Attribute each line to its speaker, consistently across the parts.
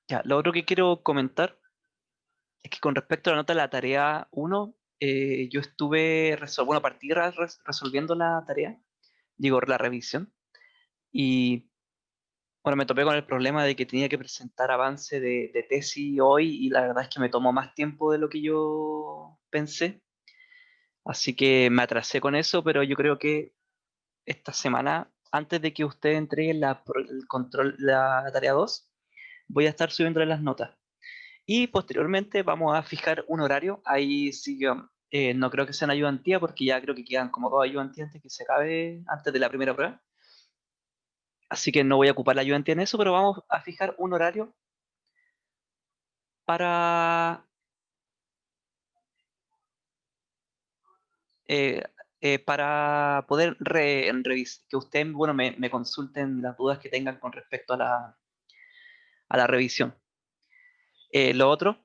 Speaker 1: Ya, lo otro que quiero comentar es que con respecto a la nota de la tarea 1, yo estuve, bueno, partí resolviendo la tarea, digo, la revisión, y bueno, me topé con el problema de que tenía que presentar avance de tesis hoy y la verdad es que me tomó más tiempo de lo que yo pensé, así que me atrasé con eso, pero yo creo que esta semana, antes de que usted entregue el control, la tarea 2, voy a estar subiéndole las notas. Y posteriormente vamos a fijar un horario. Ahí sí yo no creo que sean ayudantía porque ya creo que quedan como dos ayudantías antes que se acabe, antes de la primera prueba. Así que no voy a ocupar la ayudantía en eso, pero vamos a fijar un horario para, eh, para poder revisar, que ustedes, bueno, me consulten las dudas que tengan con respecto a la revisión. Lo otro,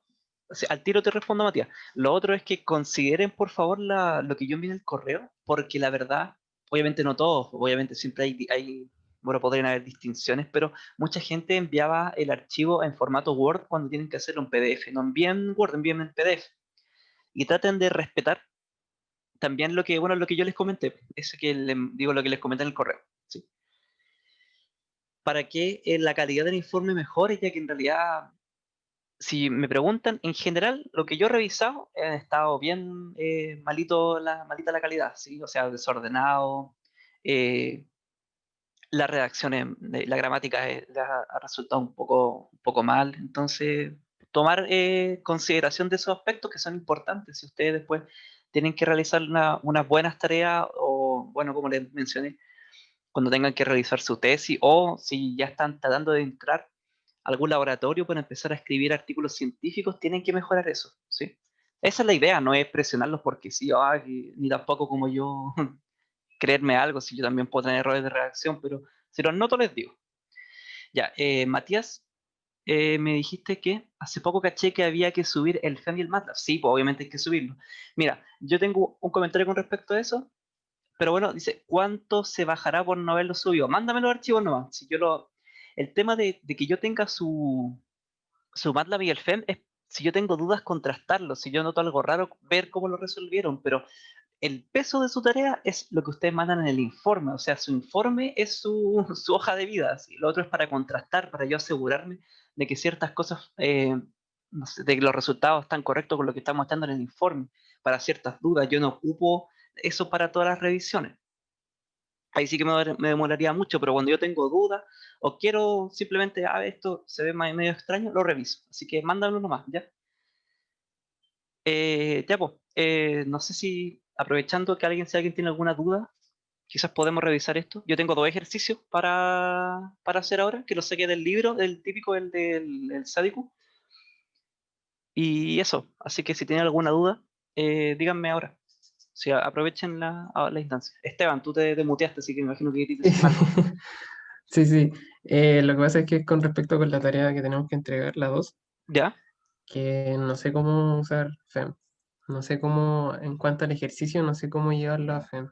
Speaker 1: o sea, al tiro te respondo, Matías. Lo otro es que consideren, por favor, lo que yo envié en el correo, porque la verdad, obviamente no todos, obviamente siempre bueno, podrían haber distinciones, pero mucha gente enviaba el archivo en formato Word cuando tienen que hacerlo en PDF. No envíen Word, envíen en PDF. Y traten de respetar también lo que, bueno, lo que yo les comenté, eso que digo, lo que les comenté en el correo, ¿sí? Para que la calidad del informe mejore, ya que en realidad si me preguntan, en general, lo que yo he revisado ha estado bien malita la calidad, ¿sí? O sea, desordenado, eh, la redacción, la gramática ha resultado un poco mal. Entonces, tomar consideración de esos aspectos que son importantes. Si ustedes después tienen que realizar unas buenas tareas o, bueno, como les mencioné, cuando tengan que realizar su tesis o si ya están tratando de entrar a algún laboratorio para empezar a escribir artículos científicos, tienen que mejorar eso, ¿sí? Esa es la idea, no es presionarlos porque sí, ni tampoco como yo creerme algo, si yo también puedo tener errores de redacción, pero si los noto les digo. Ya, Matías, me dijiste que hace poco caché que había que subir el FEM y el MATLAB. Sí, pues obviamente hay que subirlo. Mira, yo tengo un comentario con respecto a eso. Pero bueno, dice, ¿cuánto se bajará por no haberlo subido? Mándame los archivos nomás. Si yo el tema de que yo tenga su MATLAB y el FEM es si yo tengo dudas, contrastarlo. Si yo noto algo raro, ver cómo lo resolvieron. Pero el peso de su tarea es lo que ustedes mandan en el informe. O sea, su informe es su hoja de vida. ¿Sí? Lo otro es para contrastar, para yo asegurarme de que ciertas cosas, no sé, de que los resultados están correctos con lo que está mostrando en el informe. Para ciertas dudas, yo no ocupo eso para todas las revisiones. Ahí sí que me demoraría mucho, pero cuando yo tengo dudas o quiero simplemente, esto se ve medio extraño, lo reviso. Así que mándamelo nomás, ¿ya? Ya, pues, no sé si aprovechando que si alguien tiene alguna duda, quizás podemos revisar esto. Yo tengo dos ejercicios para hacer ahora, que lo saqué del libro, del típico, el Sádico. Y eso, así que si tienen alguna duda, díganme ahora. Si aprovechen la instancia. Esteban, tú te muteaste, así que me imagino que querías decirme algo.
Speaker 2: Sí, sí. Lo que pasa es que con respecto con la tarea que tenemos que entregar, la 2,
Speaker 1: ¿Ya?
Speaker 2: que no sé cómo usar FEM. No sé cómo, en cuanto al ejercicio, no sé cómo llevarlo a FEM.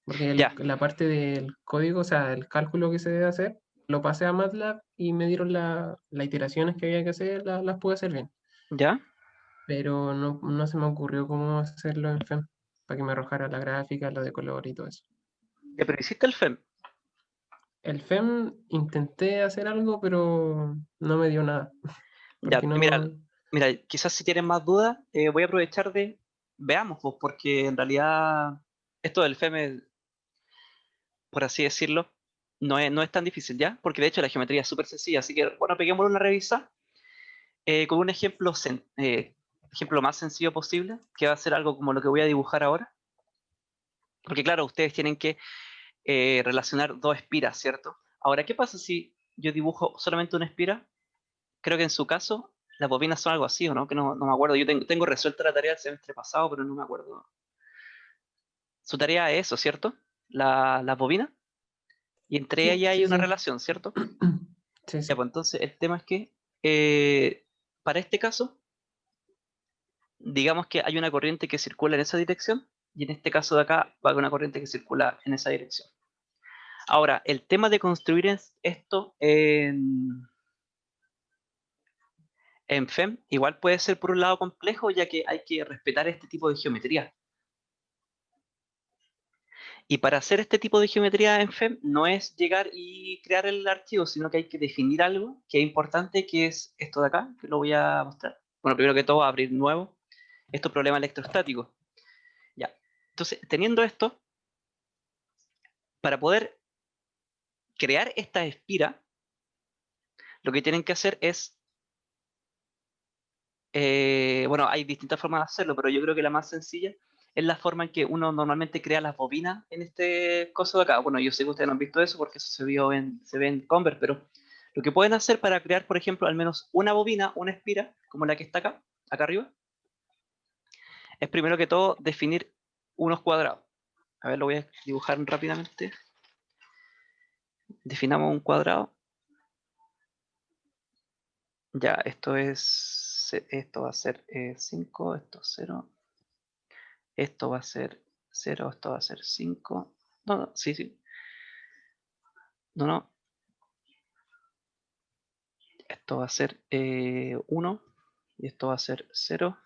Speaker 2: Porque
Speaker 1: Ya.
Speaker 2: la parte del código, o sea, el cálculo que se debe hacer, lo pasé a MATLAB y me dieron las iteraciones que había que hacer, las pude hacer bien.
Speaker 1: ¿Ya?
Speaker 2: Pero no se me ocurrió cómo hacerlo en FEM, para que me arrojara la gráfica, lo de color y todo eso.
Speaker 1: Ya, pero hiciste el FEM.
Speaker 2: El FEM intenté hacer algo, pero no me dio nada, porque
Speaker 1: Ya, mira,
Speaker 2: no...
Speaker 1: mira, quizás si tienen más dudas, voy a aprovechar veamos, pues, porque en realidad esto del FEM, por así decirlo, no es tan difícil, ¿ya? Porque de hecho la geometría es súper sencilla, así que, bueno, peguémosle una revisa con un ejemplo más sencillo posible, que va a ser algo como lo que voy a dibujar ahora. Porque claro, ustedes tienen que relacionar dos espiras, ¿cierto? Ahora, ¿qué pasa si yo dibujo solamente una espira? Creo que en su caso las bobinas son algo así, ¿o no? Que no me acuerdo. Yo tengo resuelta la tarea del semestre pasado, pero no me acuerdo. Su tarea es eso, ¿cierto? Las bobinas. Y entre
Speaker 2: Sí,
Speaker 1: ellas hay
Speaker 2: sí,
Speaker 1: una
Speaker 2: sí.
Speaker 1: relación, ¿cierto?
Speaker 2: Sí,
Speaker 1: Ya,
Speaker 2: sí.
Speaker 1: pues entonces el tema es que para este caso, digamos que hay una corriente que circula en esa dirección y en este caso de acá va a haber una corriente que circula en esa dirección. Ahora, el tema de construir esto en FEM igual puede ser por un lado complejo, ya que hay que respetar este tipo de geometría. Y para hacer este tipo de geometría en FEM no es llegar y crear el archivo, sino que hay que definir algo que es importante, que es esto de acá, que lo voy a mostrar. Bueno, primero que todo, abrir nuevo. Esto es problema electrostático. Ya. Entonces, teniendo esto, para poder crear esta espira, lo que tienen que hacer es, bueno, hay distintas formas de hacerlo, pero yo creo que la más sencilla es la forma en que uno normalmente crea las bobinas en este coso de acá. Bueno, yo sé que ustedes no han visto eso porque eso se ve en Convert, pero lo que pueden hacer para crear, por ejemplo, al menos una bobina, una espira, como la que está acá, acá arriba, es primero que todo definir unos cuadrados. A ver, lo voy a dibujar rápidamente. Definamos un cuadrado. Ya, esto va a ser 5, esto 0, esto va a ser 0, esto va a ser 5. No, no, sí, sí. No, no. Esto va a ser 1 y esto va a ser 0.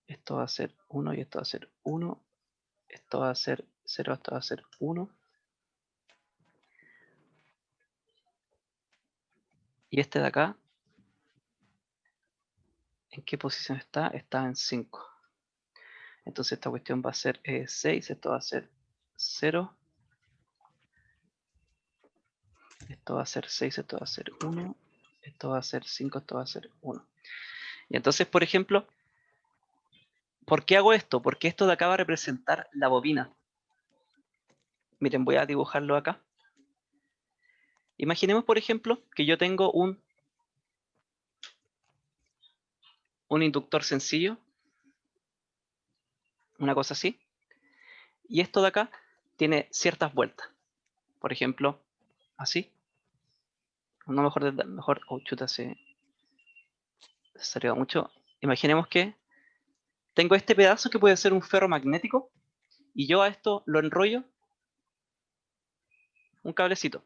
Speaker 1: Esto va a ser 1 y esto va a ser 1. Esto va a ser 0, esto va a ser 1. Y este de acá, ¿en qué posición está? Está en 5. Entonces esta cuestión va a ser 6, esto va a ser 0. Esto va a ser 6, esto va a ser 1. Esto va a ser 5, esto va a ser 1. Y entonces, por ejemplo, ¿por qué hago esto? Porque esto de acá va a representar la bobina. Miren, voy a dibujarlo acá. Imaginemos, por ejemplo, que yo tengo un inductor sencillo, una cosa así, y esto de acá tiene ciertas vueltas. Por ejemplo, así. No, mejor, oh, chuta, se salió mucho. Imaginemos que tengo este pedazo que puede ser un ferro magnético y yo a esto lo enrollo un cablecito.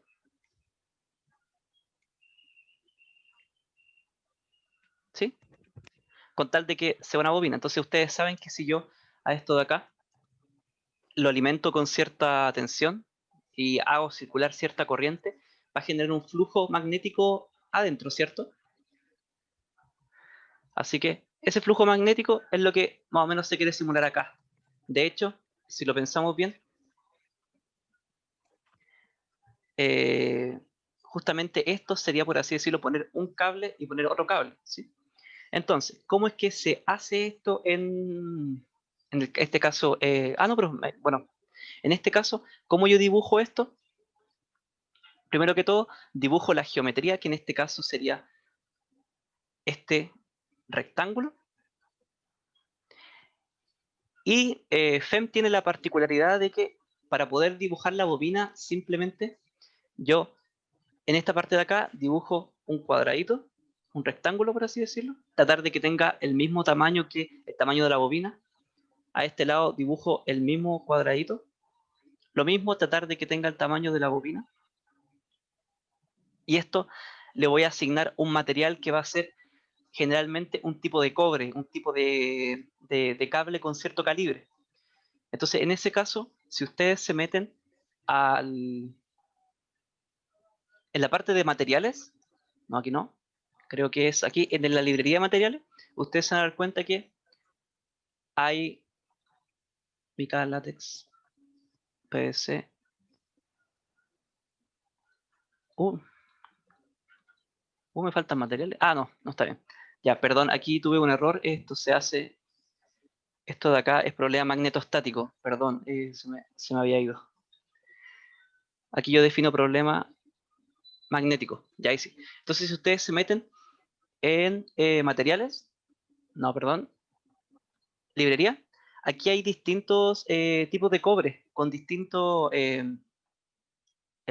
Speaker 1: ¿Sí? Con tal de que sea una bobina. Entonces ustedes saben que si yo a esto de acá lo alimento con cierta tensión y hago circular cierta corriente, va a generar un flujo magnético adentro, ¿cierto? Así que ese flujo magnético es lo que más o menos se quiere simular acá. De hecho, si lo pensamos bien, justamente esto sería, por así decirlo, poner un cable y poner otro cable, ¿sí? Entonces, ¿cómo es que se hace esto este caso? No, pero bueno, en este caso, ¿cómo yo dibujo esto? Primero que todo, dibujo la geometría, que en este caso sería este rectángulo. Y FEM tiene la particularidad de que para poder dibujar la bobina, simplemente yo en esta parte de acá dibujo un cuadradito, un rectángulo por así decirlo, tratar de que tenga el mismo tamaño que el tamaño de la bobina. A este lado dibujo el mismo cuadradito. Lo mismo, tratar de que tenga el tamaño de la bobina. Y esto le voy a asignar un material que va a ser generalmente un tipo de cobre, un tipo de cable con cierto calibre. Entonces, en ese caso, si ustedes se meten en la parte de materiales, no, aquí no, creo que es aquí en la librería de materiales, ustedes se van a dar cuenta que hay mica, látex, PVC. Uh, me faltan materiales. No, no está bien. Ya, perdón, aquí tuve un error. Esto de acá es problema magnetostático. Perdón, se me había ido. Aquí yo defino problema magnético. Ya ahí sí. Entonces, si ustedes se meten en materiales, no, perdón, librería, aquí hay distintos tipos de cobre con distintos,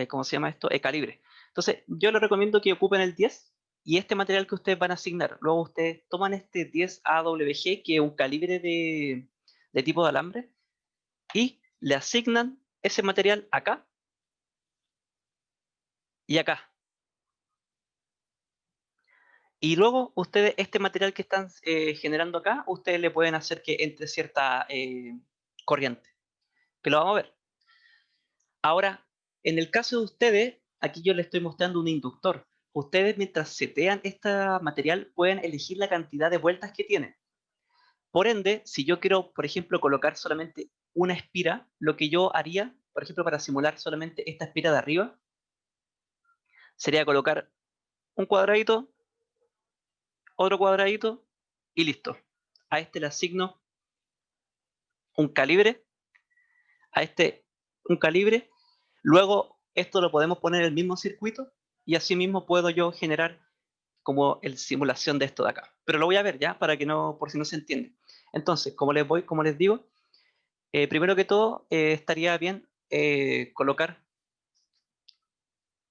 Speaker 1: ¿cómo se llama esto? Calibre. Entonces, yo les recomiendo que ocupen el 10 y este material que ustedes van a asignar. Luego ustedes toman este 10 AWG, que es un calibre de tipo de alambre, y le asignan ese material acá y acá. Y luego ustedes, este material que están generando acá, ustedes le pueden hacer que entre cierta corriente, que lo vamos a ver. Ahora, en el caso de ustedes, aquí yo les estoy mostrando un inductor. Ustedes mientras setean este material pueden elegir la cantidad de vueltas que tiene. Por ende, si yo quiero, por ejemplo, colocar solamente una espira, lo que yo haría, por ejemplo, para simular solamente esta espira de arriba, sería colocar un cuadradito, otro cuadradito y listo. A este le asigno un calibre, a este un calibre. Luego esto lo podemos poner en el mismo circuito y así mismo puedo yo generar como el simulación de esto de acá. Pero lo voy a ver ya para que no, por si no se entiende. Entonces, como les digo, primero que todo estaría bien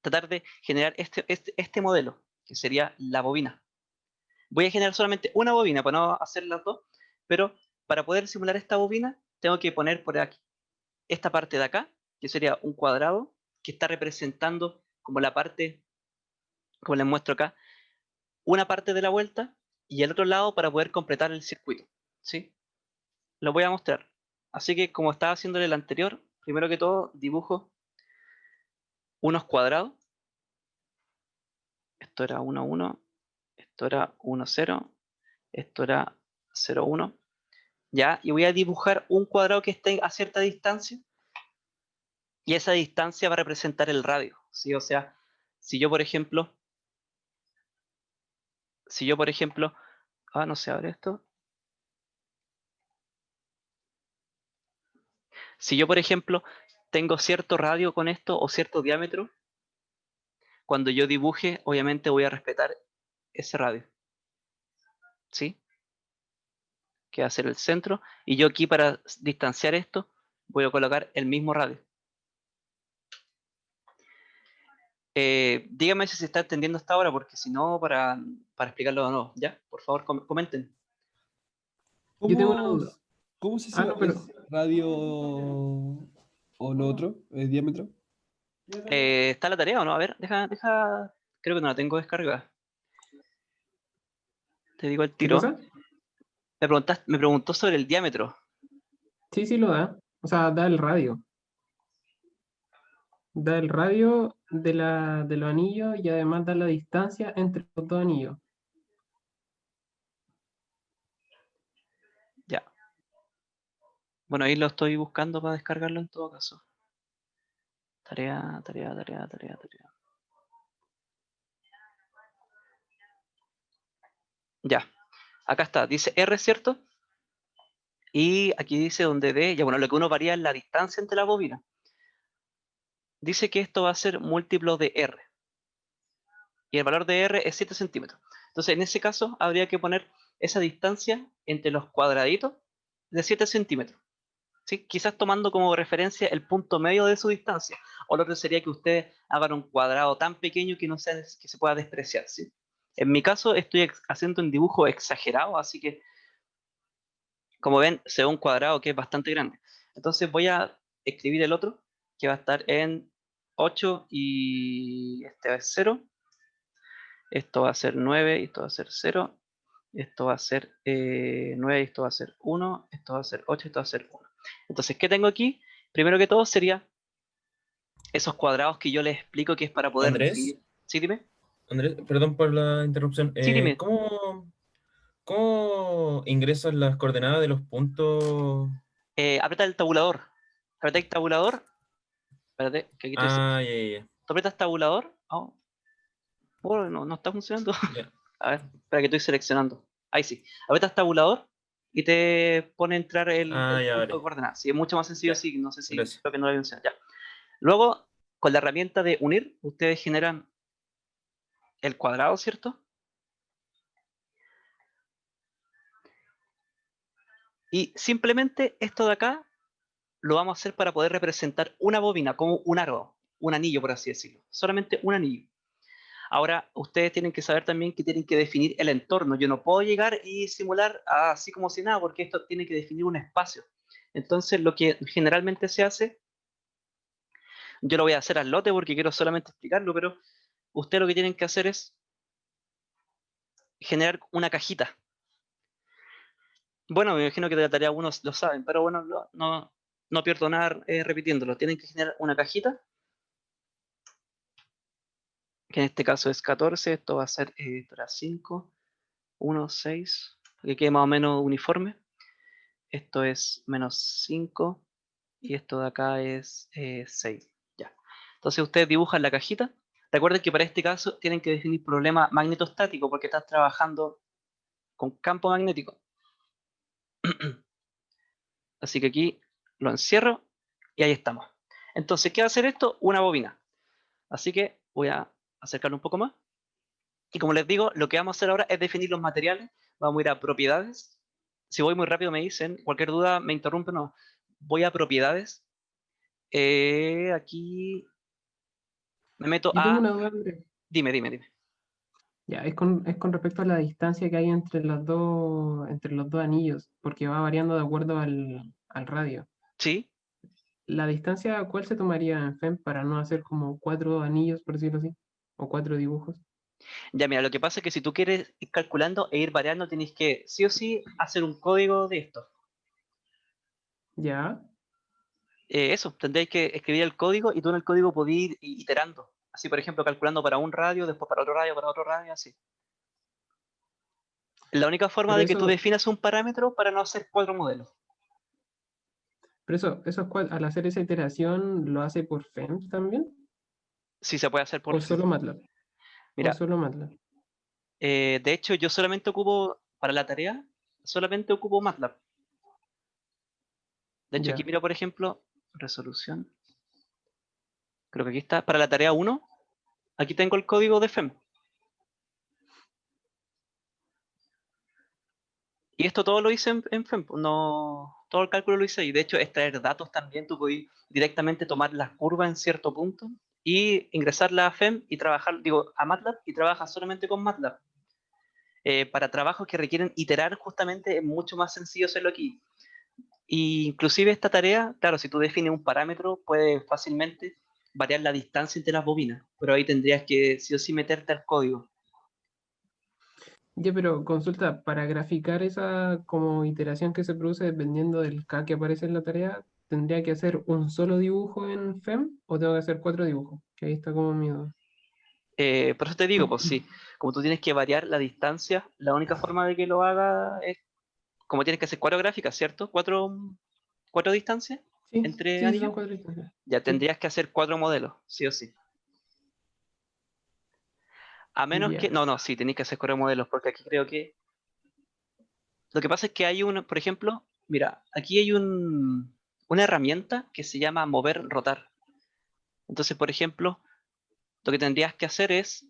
Speaker 1: tratar de generar este modelo, que sería la bobina. Voy a generar solamente una bobina para no hacer las dos, pero para poder simular esta bobina tengo que poner por aquí esta parte de acá, que sería un cuadrado, que está representando como la parte, como les muestro acá, una parte de la vuelta y el otro lado para poder completar el circuito. ¿Sí? Lo voy a mostrar. Así que como estaba haciéndole el anterior, primero que todo dibujo unos cuadrados. Esto era 1, 1, esto era 1, 0, esto era 0, 1. ¿Ya? Y voy a dibujar un cuadrado que esté a cierta distancia y esa distancia va a representar el radio. ¿Sí? O sea, si yo por ejemplo, si yo por ejemplo, no se abre esto. Si yo por ejemplo tengo cierto radio con esto o cierto diámetro, cuando yo dibuje, obviamente voy a respetar ese radio. ¿Sí? Que va a ser el centro. Y yo aquí para distanciar esto, voy a colocar el mismo radio. Dígame si se está entendiendo hasta ahora, porque si no, para explicarlo de nuevo, ¿ya? Por favor, comenten.
Speaker 2: Yo tengo una
Speaker 3: ¿Cómo,
Speaker 2: duda.
Speaker 3: cómo se
Speaker 2: Ah,
Speaker 3: llama?
Speaker 2: no, pero
Speaker 3: ¿Es radio o lo otro? ¿Es diámetro?
Speaker 1: ¿Está la tarea o no? A ver, creo que no la tengo descargada. Te digo el
Speaker 2: ¿qué
Speaker 1: tiro.
Speaker 2: cosa?
Speaker 1: Me preguntó sobre el diámetro.
Speaker 2: Sí, sí lo da. O sea, da el radio. Da el radio de los anillos y además da la distancia entre los dos anillos.
Speaker 1: Ya. Bueno, ahí lo estoy buscando para descargarlo en todo caso. Tarea, tarea, tarea, tarea, tarea. Ya. Acá está. Dice R, ¿cierto? Y aquí dice donde D, ya bueno, lo que uno varía es la distancia entre la bobina. Dice que esto va a ser múltiplo de R. Y el valor de R es 7 centímetros. Entonces, en ese caso, habría que poner esa distancia entre los cuadraditos de 7 centímetros. ¿Sí? Quizás tomando como referencia el punto medio de su distancia. O lo otro sería que ustedes hagan un cuadrado tan pequeño que, no sea, que se pueda despreciar. ¿Sí? En mi caso, estoy haciendo un dibujo exagerado, así que, como ven, se ve un cuadrado que es bastante grande. Entonces voy a escribir el otro, que va a estar en 8 y este es 0. Esto va a ser 9 y esto va a ser 0. Esto va a ser 9 y esto va a ser 1. Esto va a ser 8 y esto va a ser 1. Entonces, ¿qué tengo aquí? Primero que todo sería esos cuadrados que yo les explico que es para poder
Speaker 4: Andrés,
Speaker 1: definir. ¿Sí, dime?
Speaker 4: Andrés, perdón por la interrupción.
Speaker 1: Sí, dime.
Speaker 4: ¿Cómo ingresas las coordenadas de los puntos?
Speaker 1: Aprieta el tabulador. Aprieta el tabulador. Espérate, que aquí estoy.
Speaker 4: Ah, ya, ya, ya.
Speaker 1: ¿Tú aprietas tabulador? Oh, no está funcionando.
Speaker 4: Ya.
Speaker 1: A ver, espera que estoy seleccionando. Ahí sí. Aprietas tabulador y te pone a entrar
Speaker 4: Ah,
Speaker 1: el
Speaker 4: ya,
Speaker 1: punto de
Speaker 4: vale.
Speaker 1: coordenadas. Sí, es mucho más sencillo
Speaker 4: Ya,
Speaker 1: así. No sé si
Speaker 4: gracias.
Speaker 1: creo que no lo había mencionado. Ya. Luego, con la herramienta de unir, ustedes generan el cuadrado, ¿cierto? Y simplemente esto de acá lo vamos a hacer para poder representar una bobina, como un aro, un anillo, por así decirlo. Solamente un anillo. Ahora, ustedes tienen que saber también que tienen que definir el entorno. Yo no puedo llegar y simular así como si nada, porque esto tiene que definir un espacio. Entonces, lo que generalmente se hace, yo lo voy a hacer al lote porque quiero solamente explicarlo, pero ustedes lo que tienen que hacer es generar una cajita. Bueno, me imagino que de la tarea 1 lo saben, pero bueno, no pierdo nada repitiéndolo. Tienen que generar una cajita, que en este caso es 14, esto va a ser 5, 1, 6, que quede más o menos uniforme. Esto es menos 5 y esto de acá es 6. Ya. Entonces ustedes dibujan la cajita. Recuerden que para este caso tienen que definir problema magnetostático porque estás trabajando con campo magnético. Así que aquí lo encierro y ahí estamos. Entonces, ¿qué va a hacer esto? Una bobina. Así que voy a acercarlo un poco más. Y como les digo, lo que vamos a hacer ahora es definir los materiales. Vamos a ir a propiedades. Si voy muy rápido me dicen, cualquier duda me interrumpen. No. Voy a propiedades. Aquí me meto
Speaker 2: Yo tengo
Speaker 1: a...
Speaker 2: una duda, Andrés.
Speaker 1: Dime.
Speaker 2: Ya, es con respecto a la distancia que hay entre entre los dos anillos, porque va variando de acuerdo al radio.
Speaker 1: Sí.
Speaker 2: ¿La distancia cuál se tomaría en FEM para no hacer como 4 anillos, por decirlo así? ¿O 4 dibujos?
Speaker 1: Ya mira, lo que pasa es que si tú quieres ir calculando e ir variando, tienes que sí o sí hacer un código de esto.
Speaker 2: Ya,
Speaker 1: Eso, tendréis que escribir el código y tú en el código podés ir iterando. Así, por ejemplo, calculando para un radio, después para otro radio, así. La única forma
Speaker 2: pero
Speaker 1: de que tú definas un parámetro para no hacer 4 modelos.
Speaker 2: al hacer esa iteración, ¿lo hace por FEM también?
Speaker 1: Sí se puede hacer por
Speaker 2: ¿O
Speaker 1: fin.
Speaker 2: solo MATLAB? ¿O
Speaker 1: Mira,
Speaker 2: solo MATLAB?
Speaker 1: de hecho yo solamente ocupo, para la tarea, solamente ocupo MATLAB. De hecho aquí
Speaker 2: Ya.
Speaker 1: mira, por ejemplo, resolución. Creo que aquí está, para la tarea 1, aquí tengo el código de FEM. Y esto todo lo hice en FEM, pues, no, todo el cálculo lo hice ahí. De hecho, extraer datos también, tú podés directamente tomar las curvas en cierto punto y ingresarla a FEM y trabajar, digo, a MATLAB y trabajas solamente con MATLAB. Para trabajos que requieren iterar justamente es mucho más sencillo hacerlo aquí. Y inclusive esta tarea, claro, si tú defines un parámetro, puedes fácilmente variar la distancia entre las bobinas, pero ahí tendrías que sí o sí meterte al código.
Speaker 2: Ya, pero consulta, para graficar esa como iteración que se produce dependiendo del K que aparece en la tarea, ¿tendría que hacer un solo dibujo en FEM o tengo que hacer 4 dibujos? Que ahí está como mi duda.
Speaker 1: Por eso te digo, pues sí, como tú tienes que variar la distancia, la única forma de que lo haga es, como tienes que hacer 4 gráficas, ¿cierto? Cuatro distancias
Speaker 2: Sí,
Speaker 1: entre
Speaker 2: sí,
Speaker 1: anillos,
Speaker 2: son 4 distancias.
Speaker 1: ya
Speaker 2: Sí,
Speaker 1: tendrías que hacer 4 modelos, sí o sí. A menos que,
Speaker 2: ya.
Speaker 1: no, sí, tenéis que hacer 4 modelos, porque aquí creo que, lo que pasa es que hay un, por ejemplo, mira, aquí hay una herramienta que se llama mover, rotar. Entonces, por ejemplo, lo que tendrías que hacer es,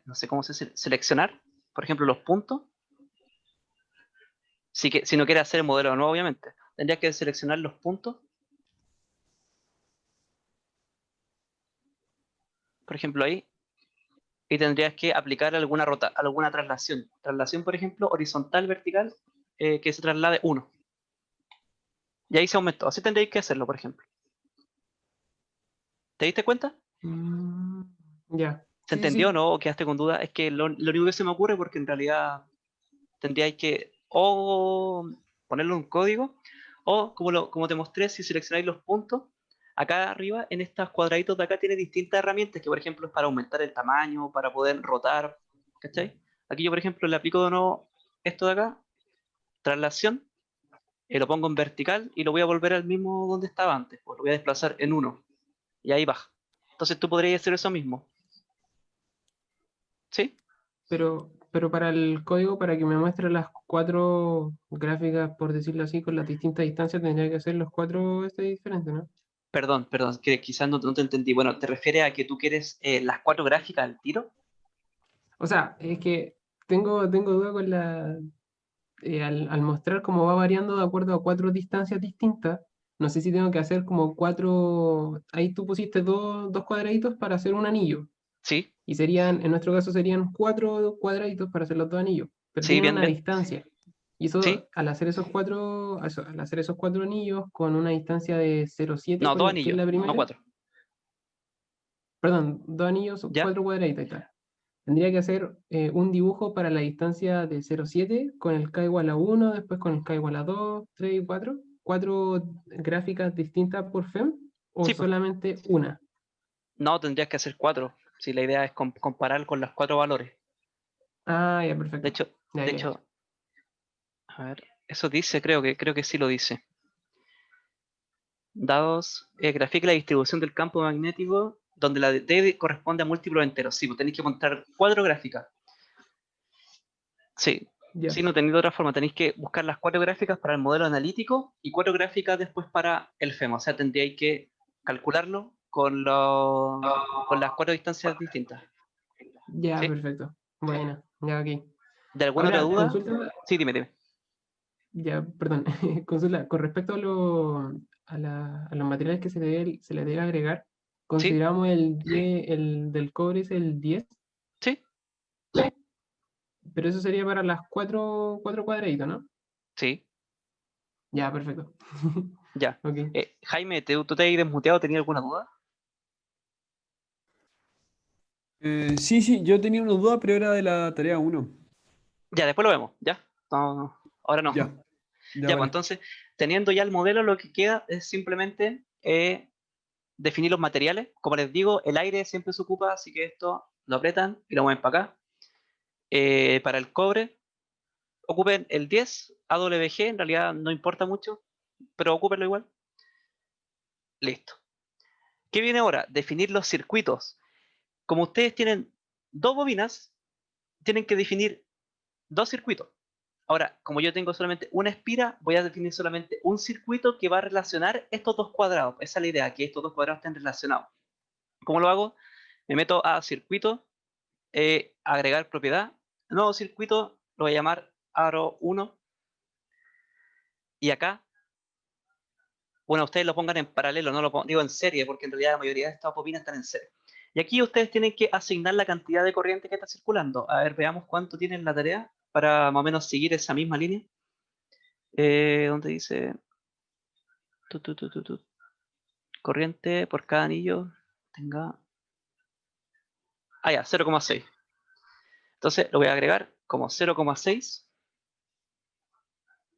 Speaker 1: no sé cómo se dice, seleccionar, por ejemplo, los puntos. Si no quieres hacer el modelo de nuevo, obviamente, tendrías que seleccionar los puntos. Por ejemplo, ahí, y tendrías que aplicar alguna traslación. Traslación, por ejemplo, horizontal, vertical, que se traslade 1. Y ahí se aumentó. Así tendríais que hacerlo, por ejemplo. ¿Te diste cuenta?
Speaker 2: Mm, ya.
Speaker 1: ¿Se
Speaker 2: Sí, sí,
Speaker 1: entendió o
Speaker 2: sí.
Speaker 1: no? ¿O quedaste con duda? Es que lo único que se me ocurre, porque en realidad tendríais que o ponerlo en un código, o como te mostré, si seleccionáis los puntos, acá arriba, en estos cuadraditos de acá, tiene distintas herramientas que, por ejemplo, es para aumentar el tamaño, para poder rotar, ¿cachai? Aquí yo, por ejemplo, le aplico de nuevo esto de acá, traslación, lo pongo en vertical y lo voy a volver al mismo donde estaba antes, pues lo voy a desplazar en 1, y ahí baja. Entonces tú podrías hacer eso mismo, ¿sí?
Speaker 2: Pero para el código, para que me muestre las 4 gráficas, por decirlo así, con las distintas distancias, tendría que hacer los 4 diferentes, ¿no?
Speaker 1: Perdón, que quizás no te entendí. Bueno, ¿te refieres a que tú quieres las 4 gráficas al tiro?
Speaker 2: O sea, es que tengo duda con al mostrar cómo va variando de acuerdo a 4 distancias distintas, no sé si tengo que hacer como 4, ahí tú pusiste dos cuadraditos para hacer un anillo,
Speaker 1: Sí,
Speaker 2: y en nuestro caso serían 4 cuadraditos para hacer los dos anillos, pero
Speaker 1: sí,
Speaker 2: tienen
Speaker 1: bien,
Speaker 2: una
Speaker 1: bien.
Speaker 2: distancia. Y
Speaker 1: Sí,
Speaker 2: eso, al hacer esos 4 anillos con una distancia de 0,7,
Speaker 1: no, 2
Speaker 2: que es
Speaker 1: anillos,
Speaker 2: la
Speaker 1: no
Speaker 2: primera,
Speaker 1: 4.
Speaker 2: perdón, 2 anillos,
Speaker 1: ¿Ya?
Speaker 2: 4 cuadraditos y tal. tendría que hacer un dibujo para la distancia de 0,7 con el k igual a 1, después con el k igual a 2, 3 y 4. ¿Cuatro gráficas distintas por FEM o
Speaker 1: Sí, pues.
Speaker 2: solamente una?
Speaker 1: No, tendrías que hacer 4. Si la idea es comparar con los 4 valores.
Speaker 2: Ah, ya,
Speaker 1: De
Speaker 2: perfecto.
Speaker 1: hecho,
Speaker 2: Ya,
Speaker 1: de
Speaker 2: ya.
Speaker 1: hecho, a ver, eso dice, creo que sí lo dice. Dados, grafica la distribución del campo magnético donde la D corresponde a múltiplos enteros. Sí, pues tenéis que mostrar 4 gráficas. Sí,
Speaker 2: Ya.
Speaker 1: sí, no tenéis de otra forma. Tenéis que buscar las 4 gráficas para el modelo analítico y 4 gráficas después para el FEM. O sea, tendríais que calcularlo con las 4 distancias distintas.
Speaker 2: Ya,
Speaker 1: ¿Sí?
Speaker 2: perfecto. Bueno, ya aquí.
Speaker 1: ¿De alguna otra
Speaker 2: Ahora,
Speaker 1: duda?
Speaker 2: consulta,
Speaker 1: Sí, dime.
Speaker 2: ya, perdón, consulta, con respecto a los materiales que se le debe agregar,
Speaker 1: ¿Sí?
Speaker 2: consideramos el 10, el del cobre es el 10,
Speaker 1: ¿Sí?
Speaker 2: pero eso sería para las cuatro cuadraditos, ¿no?
Speaker 1: Sí,
Speaker 2: Ya, perfecto.
Speaker 1: ya.
Speaker 2: Ok.
Speaker 1: Jaime, ¿tú te has desmuteado? ¿Tenías alguna duda?
Speaker 3: Sí, sí, yo tenía una duda, pero era de la tarea 1.
Speaker 1: Ya, después lo vemos, ¿ya? No, ahora no.
Speaker 3: Ya, ya
Speaker 1: Ya, pues
Speaker 3: vale.
Speaker 1: entonces, teniendo ya el modelo, lo que queda es simplemente definir los materiales. Como les digo, el aire siempre se ocupa, así que esto lo apretan y lo mueven para acá. Para el cobre, ocupen el 10 AWG, en realidad no importa mucho, pero ocúpenlo igual. Listo. ¿Qué viene ahora? Definir los circuitos. Como ustedes tienen 2 bobinas, tienen que definir 2 circuitos. Ahora, como yo tengo solamente una espira, voy a definir solamente un circuito que va a relacionar estos 2 cuadrados. Esa es la idea, que estos 2 cuadrados estén relacionados. ¿Cómo lo hago? Me meto a circuito, agregar propiedad, nuevo circuito, lo voy a llamar aro 1, y acá, bueno, ustedes lo pongan en paralelo, no lo digo en serie, porque en realidad la mayoría de estas bobinas están en serie. Y aquí ustedes tienen que asignar la cantidad de corriente que está circulando. A ver, veamos cuánto tienen la tarea para más o menos seguir esa misma línea. Donde dice corriente por cada anillo tenga. Ah, ya, 0,6. Entonces lo voy a agregar como 0,6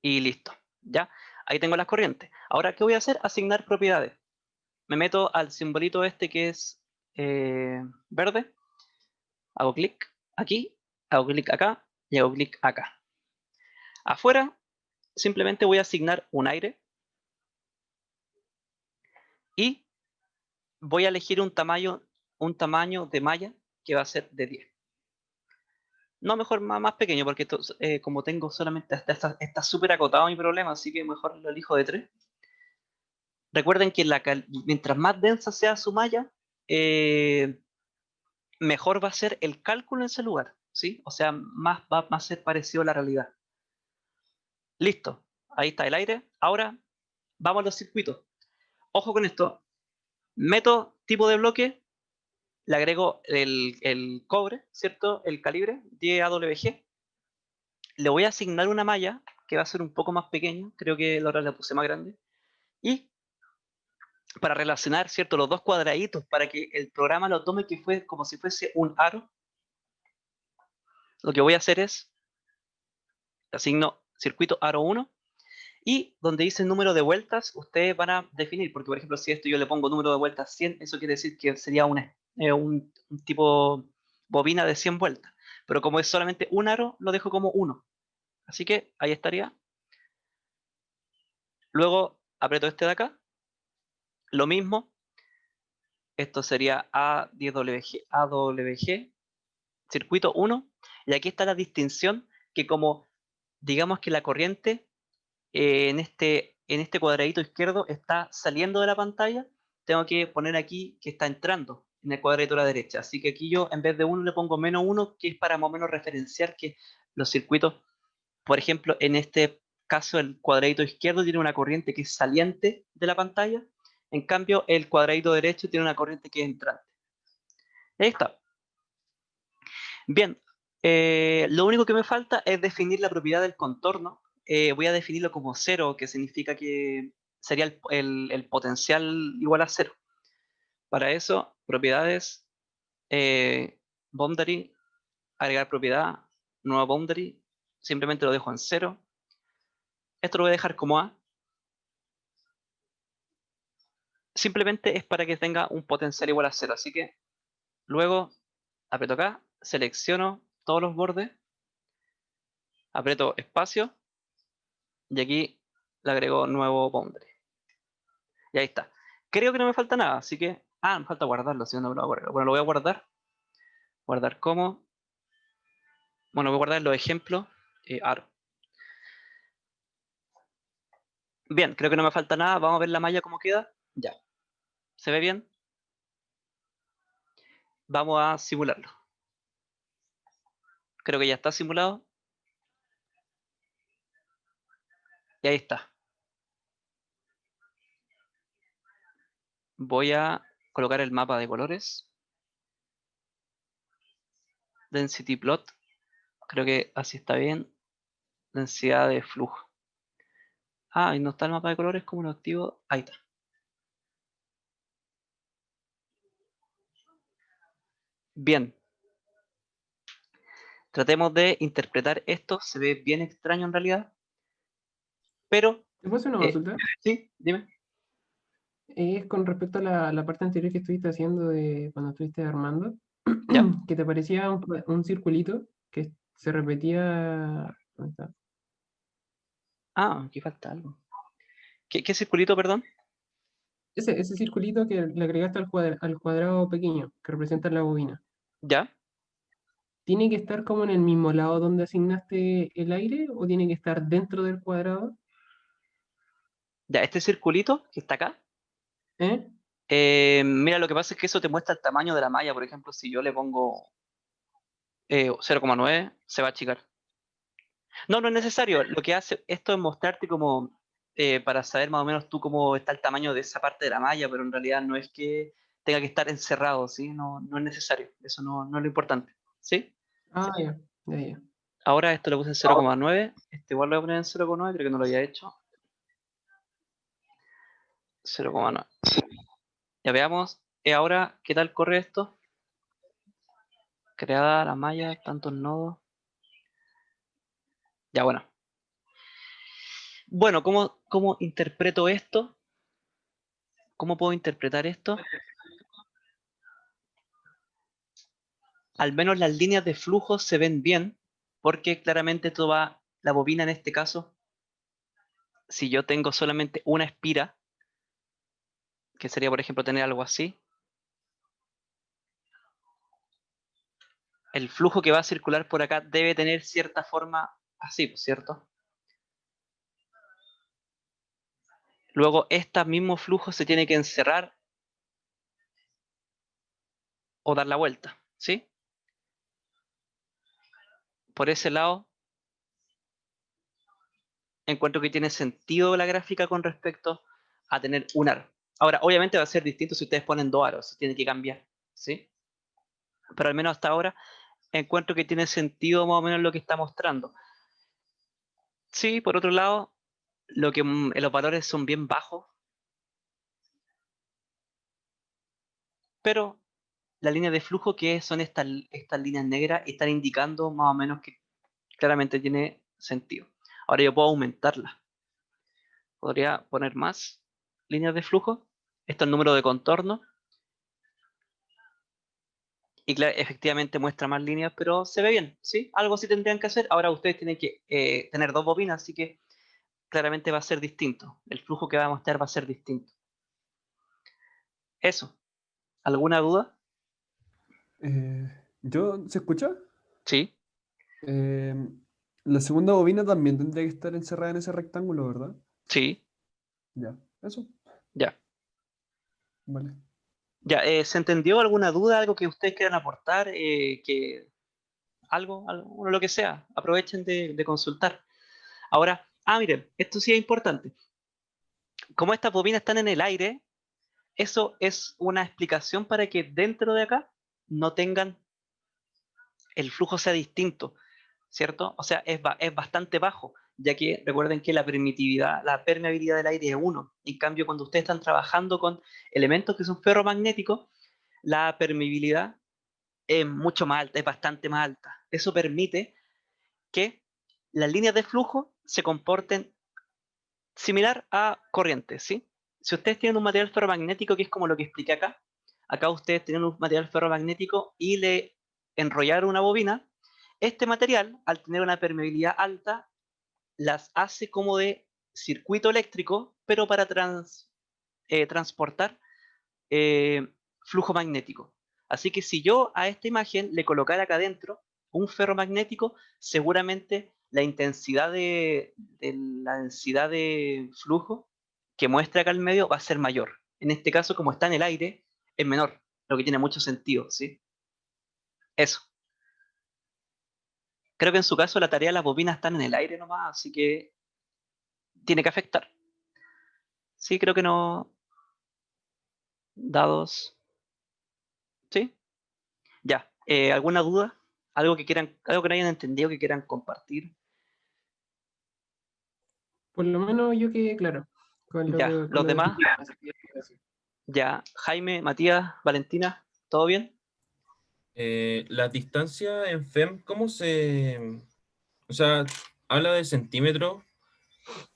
Speaker 1: y listo. Ya, ahí tengo las corrientes. Ahora, ¿qué voy a hacer? Asignar propiedades. Me meto al simbolito este que es verde, hago clic aquí, hago clic acá y hago clic acá. Afuera, simplemente voy a asignar un aire y voy a elegir un tamaño de malla que va a ser de 10. No, mejor más pequeño, porque como tengo solamente está súper acotado mi problema, así que mejor lo elijo de 3. Recuerden que mientras más densa sea su malla, eh, mejor va a ser el cálculo en ese lugar, ¿sí? O sea, más va a ser parecido a la realidad. Listo, ahí está el aire. Ahora vamos a los circuitos. Ojo con esto, meto tipo de bloque, le agrego el cobre, ¿cierto? El calibre 10 AWG. Le voy a asignar una malla que va a ser un poco más pequeña, creo que la otra la puse más grande. Y para relacionar, ¿cierto? Los 2 cuadraditos, para que el programa lo tome que fue como si fuese un aro, lo que voy a hacer es asigno circuito aro 1 y donde dice número de vueltas, ustedes van a definir, porque por ejemplo, si esto yo le pongo número de vueltas 100, eso quiere decir que sería un tipo bobina de 100 vueltas. Pero como es solamente un aro, lo dejo como 1. Así que ahí estaría. Luego aprieto este de acá. Lo mismo, esto sería AWG, circuito 1. Y aquí está la distinción que como digamos que la corriente en este cuadradito izquierdo está saliendo de la pantalla, tengo que poner aquí que está entrando en el cuadradito de la derecha. Así que aquí yo en vez de 1 le pongo -1, que es para más o menos referenciar que los circuitos, por ejemplo, en este caso el cuadradito izquierdo tiene una corriente que es saliente de la pantalla, en cambio el cuadradito derecho tiene una corriente que es entrante. Ahí está. Bien, lo único que me falta es definir la propiedad del contorno. Voy a definirlo como 0, que significa que sería el potencial igual a 0. Para eso, propiedades, boundary, agregar propiedad, nuevo boundary, simplemente lo dejo en 0. Esto lo voy a dejar como A. Simplemente es para que tenga un potencial igual a 0, así que luego aprieto acá, selecciono todos los bordes, aprieto espacio y aquí le agrego nuevo boundary. Y ahí está. Creo que no me falta nada, así que... Ah, me falta guardarlo, si no me lo voy a guardar. Bueno, lo voy a guardar. Guardar como... Bueno, voy a guardar los ejemplos. Aro. Bien, creo que no me falta nada. Vamos a ver la malla cómo queda. Ya. ¿Se ve bien? Vamos a simularlo. Creo que ya está simulado. Y ahí está. Voy a colocar el mapa de colores. Density plot. Creo que así está bien. Densidad de flujo. Ah, y no está el mapa de colores. ¿Cómo lo activo? Ahí está. Bien. Tratemos de interpretar esto. Se ve bien extraño en realidad. Pero...
Speaker 2: ¿Te puedo hacer una consulta?
Speaker 1: sí, dime.
Speaker 2: Es con respecto a la parte anterior que estuviste haciendo de cuando estuviste armando,
Speaker 1: Ya.
Speaker 2: que te parecía un circulito que se repetía. ¿Dónde está?
Speaker 1: Ah, aquí falta algo. ¿Qué circulito, perdón?
Speaker 2: Ese circulito que le agregaste al cuadrado pequeño que representa la bobina.
Speaker 1: Ya.
Speaker 2: ¿Tiene que estar como en el mismo lado donde asignaste el aire o tiene que estar dentro del cuadrado?
Speaker 1: Ya, este circulito que está acá.
Speaker 2: ¿Eh?
Speaker 1: Mira, lo que pasa es que eso te muestra el tamaño de la malla. Por ejemplo, si yo le pongo 0,9, se va a achicar. No, no es necesario. Lo que hace esto es mostrarte como para saber más o menos tú cómo está el tamaño de esa parte de la malla, pero en realidad no es que tenga que estar encerrado, ¿sí? No, no es necesario. Eso no es lo importante, ¿sí?
Speaker 2: Ah, ya, ya, ya.
Speaker 1: Ahora esto lo puse en 0,9. Este igual lo voy a poner en 0,9, creo que no lo había hecho. 0,9. Ya veamos. Ahora, ¿qué tal corre esto? Creada la malla, tantos nodos. Ya, bueno. Bueno, ¿cómo interpreto esto? ¿Cómo puedo interpretar esto? Al menos las líneas de flujo se ven bien, porque claramente esto va, la bobina en este caso, si yo tengo solamente una espira, que sería por ejemplo tener algo así, el flujo que va a circular por acá debe tener cierta forma así, ¿cierto? Luego este mismo flujo se tiene que encerrar o dar la vuelta, ¿sí? Por ese lado, encuentro que tiene sentido la gráfica con respecto a tener un aro. Ahora, obviamente va a ser distinto si ustedes ponen dos aros, tiene que cambiar, ¿sí? Pero al menos hasta ahora encuentro que tiene sentido más o menos lo que está mostrando. Sí, por otro lado, los valores son bien bajos, pero la línea de flujo que son estas líneas negras están indicando más o menos que claramente tiene sentido. Ahora yo puedo aumentarla. Podría poner más líneas de flujo. Esto es el número de contorno. Y claro, efectivamente muestra más líneas, pero se ve bien, ¿sí? Algo sí tendrían que hacer. Ahora ustedes tienen que tener dos bobinas, así que claramente va a ser distinto. El flujo que va a mostrar va a ser distinto. Eso. ¿Alguna duda?
Speaker 3: ¿Se escucha?
Speaker 1: Sí,
Speaker 3: Eh, la segunda bobina también tendría que estar encerrada en ese rectángulo, ¿verdad?
Speaker 1: sí,
Speaker 3: Ya, eso,
Speaker 1: ya.
Speaker 3: vale.
Speaker 1: Ya, ¿se entendió alguna duda, algo que ustedes quieran aportar? Algo, lo que sea, aprovechen de consultar. Ahora, miren, esto sí es importante. Como estas bobinas están en el aire, eso es una explicación para que dentro de acá no tengan, el flujo sea distinto, ¿cierto? O sea, es bastante bajo, ya que recuerden que la permeabilidad del aire es 1. En cambio, cuando ustedes están trabajando con elementos que son ferromagnéticos, la permeabilidad es mucho más alta, es bastante más alta. Eso permite que las líneas de flujo se comporten similar a corrientes, ¿sí? Si ustedes tienen un material ferromagnético, que es como lo que expliqué acá, acá ustedes tienen un material ferromagnético y le enrollaron una bobina, este material, al tener una permeabilidad alta, las hace como de circuito eléctrico, pero para transportar flujo magnético. Así que si yo a esta imagen le colocara acá adentro un ferromagnético, seguramente la densidad de flujo que muestra acá el medio va a ser mayor. En este caso, como está en el aire, es menor, lo que tiene mucho sentido, ¿sí? Eso. Creo que en su caso la tarea de las bobinas están en el aire nomás, así que tiene que afectar. Sí, creo que no. Dados. ¿Sí? Ya. ¿Alguna duda? ¿Algo que quieran, algo que no hayan entendido que quieran compartir?
Speaker 2: Por lo menos yo quedé claro con
Speaker 1: Ya.
Speaker 2: con
Speaker 1: ¿Los
Speaker 2: lo de
Speaker 1: demás?
Speaker 2: así que gracias.
Speaker 1: Ya. Jaime, Matías, Valentina, ¿todo bien?
Speaker 4: La distancia en FEM, ¿cómo se...? O sea, habla de centímetros,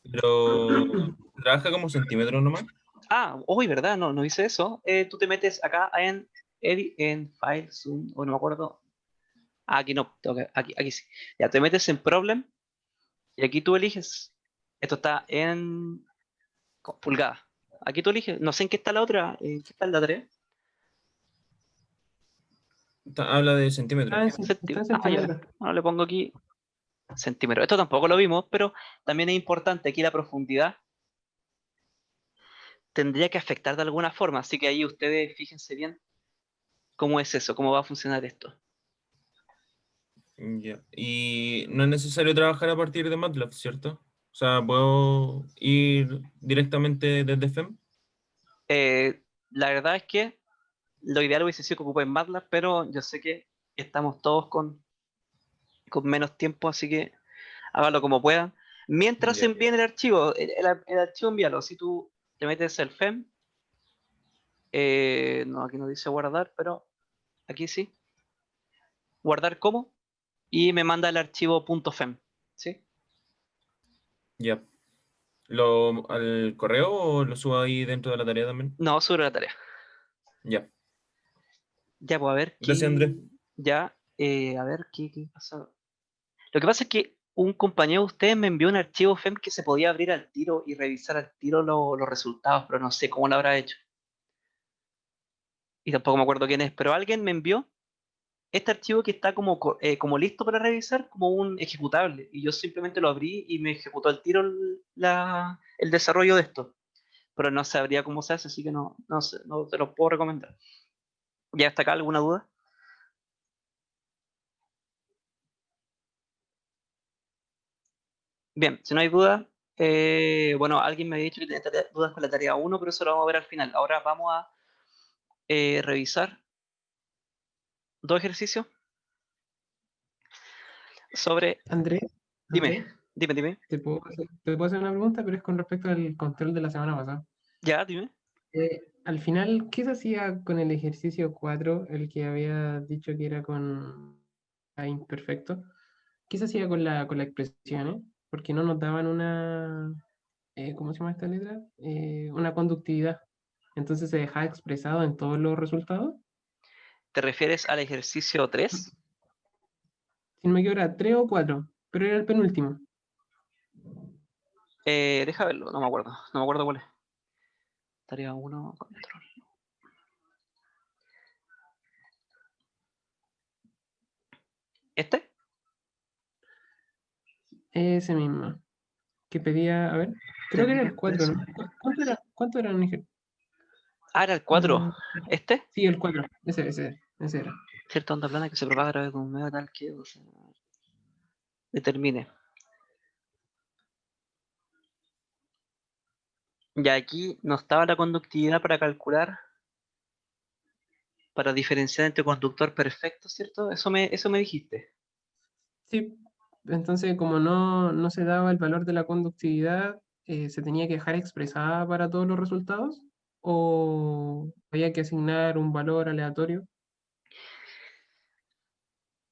Speaker 4: pero trabaja como centímetros nomás.
Speaker 1: Ah, hoy, ¿verdad? No, no hice eso. Tú te metes acá en File, Zoom, o no me acuerdo. Ah, aquí no, aquí sí. Ya, te metes en Problem y aquí tú eliges. Esto está en pulgadas. Aquí tú eliges. No sé en qué está la otra. ¿En qué está la 3?
Speaker 4: Habla de centímetros.
Speaker 2: Está en
Speaker 1: Ah, ya.
Speaker 2: centímetros.
Speaker 1: Ahora le pongo aquí centímetros. Esto tampoco lo vimos, pero también es importante aquí la profundidad. Tendría que afectar de alguna forma, así que ahí ustedes fíjense bien cómo es eso, cómo va a funcionar esto.
Speaker 4: Ya. Y no es necesario trabajar a partir de MATLAB, ¿cierto? O sea, puedo ir directamente desde FEM.
Speaker 1: La verdad es que lo ideal hubiese sido que ocupen MATLAB, pero yo sé que estamos todos con menos tiempo, así que háganlo como puedan. Mientras
Speaker 4: Ya.
Speaker 1: envíen el archivo, el archivo envíalo. Si tú te metes el FEM, no, aquí no dice guardar, pero aquí sí. Guardar como y me manda el archivo .fem, ¿sí?
Speaker 4: Ya. ¿Al correo o lo subo ahí dentro de la tarea también?
Speaker 1: No, sobre la tarea.
Speaker 4: Ya.
Speaker 1: Ya, pues a ver
Speaker 4: Gracias, Andrés.
Speaker 1: qué. Ya, a ver qué pasa. Lo que pasa es que un compañero de ustedes me envió un archivo FEM que se podía abrir al tiro y revisar al tiro los resultados, pero no sé cómo lo habrá hecho. Y tampoco me acuerdo quién es, pero alguien me envió este archivo que está como listo para revisar, como un ejecutable. Y yo simplemente lo abrí y me ejecutó al tiro el desarrollo de esto. Pero no sabría cómo se hace, así que no sé, no te lo puedo recomendar. ¿Ya hasta acá alguna duda? Bien, si no hay duda, bueno, alguien me había dicho que tenía dudas con la tarea 1, pero eso lo vamos a ver al final. Ahora vamos a revisar dos ejercicios sobre...
Speaker 2: Andrés,
Speaker 1: Dime,
Speaker 2: Andrés,
Speaker 1: dime.
Speaker 2: te puedo hacer una pregunta, pero es con respecto al control de la semana pasada.
Speaker 1: Ya, dime.
Speaker 2: Al final, ¿qué se hacía con el ejercicio 4, el que había dicho que era con imperfecto? ¿Qué se hacía con las expresiones? Porque no nos daban una, ¿cómo se llama esta letra? Una conductividad. Entonces se dejaba expresado en todos los resultados.
Speaker 1: ¿Te refieres al ejercicio 3?
Speaker 2: Si no me equivoco, era 3 o 4, pero era el penúltimo.
Speaker 1: Deja verlo, no me acuerdo cuál es. Tarea 1, control. ¿Este?
Speaker 2: Ese mismo. Que pedía, a ver, creo que era el 4, ¿no? ¿Cuánto era un ejercicio?
Speaker 1: Ah, era el 4. ¿Este?
Speaker 2: Sí, el 4. Ese era.
Speaker 1: Cierta onda plana que se propaga a través de un medio tal que determine. Ya aquí no estaba la conductividad para calcular, para diferenciar entre conductor perfecto, ¿cierto? Eso me dijiste.
Speaker 2: Sí, entonces como no se daba el valor de la conductividad, ¿se tenía que dejar expresada para todos los resultados? ¿O había que asignar un valor aleatorio?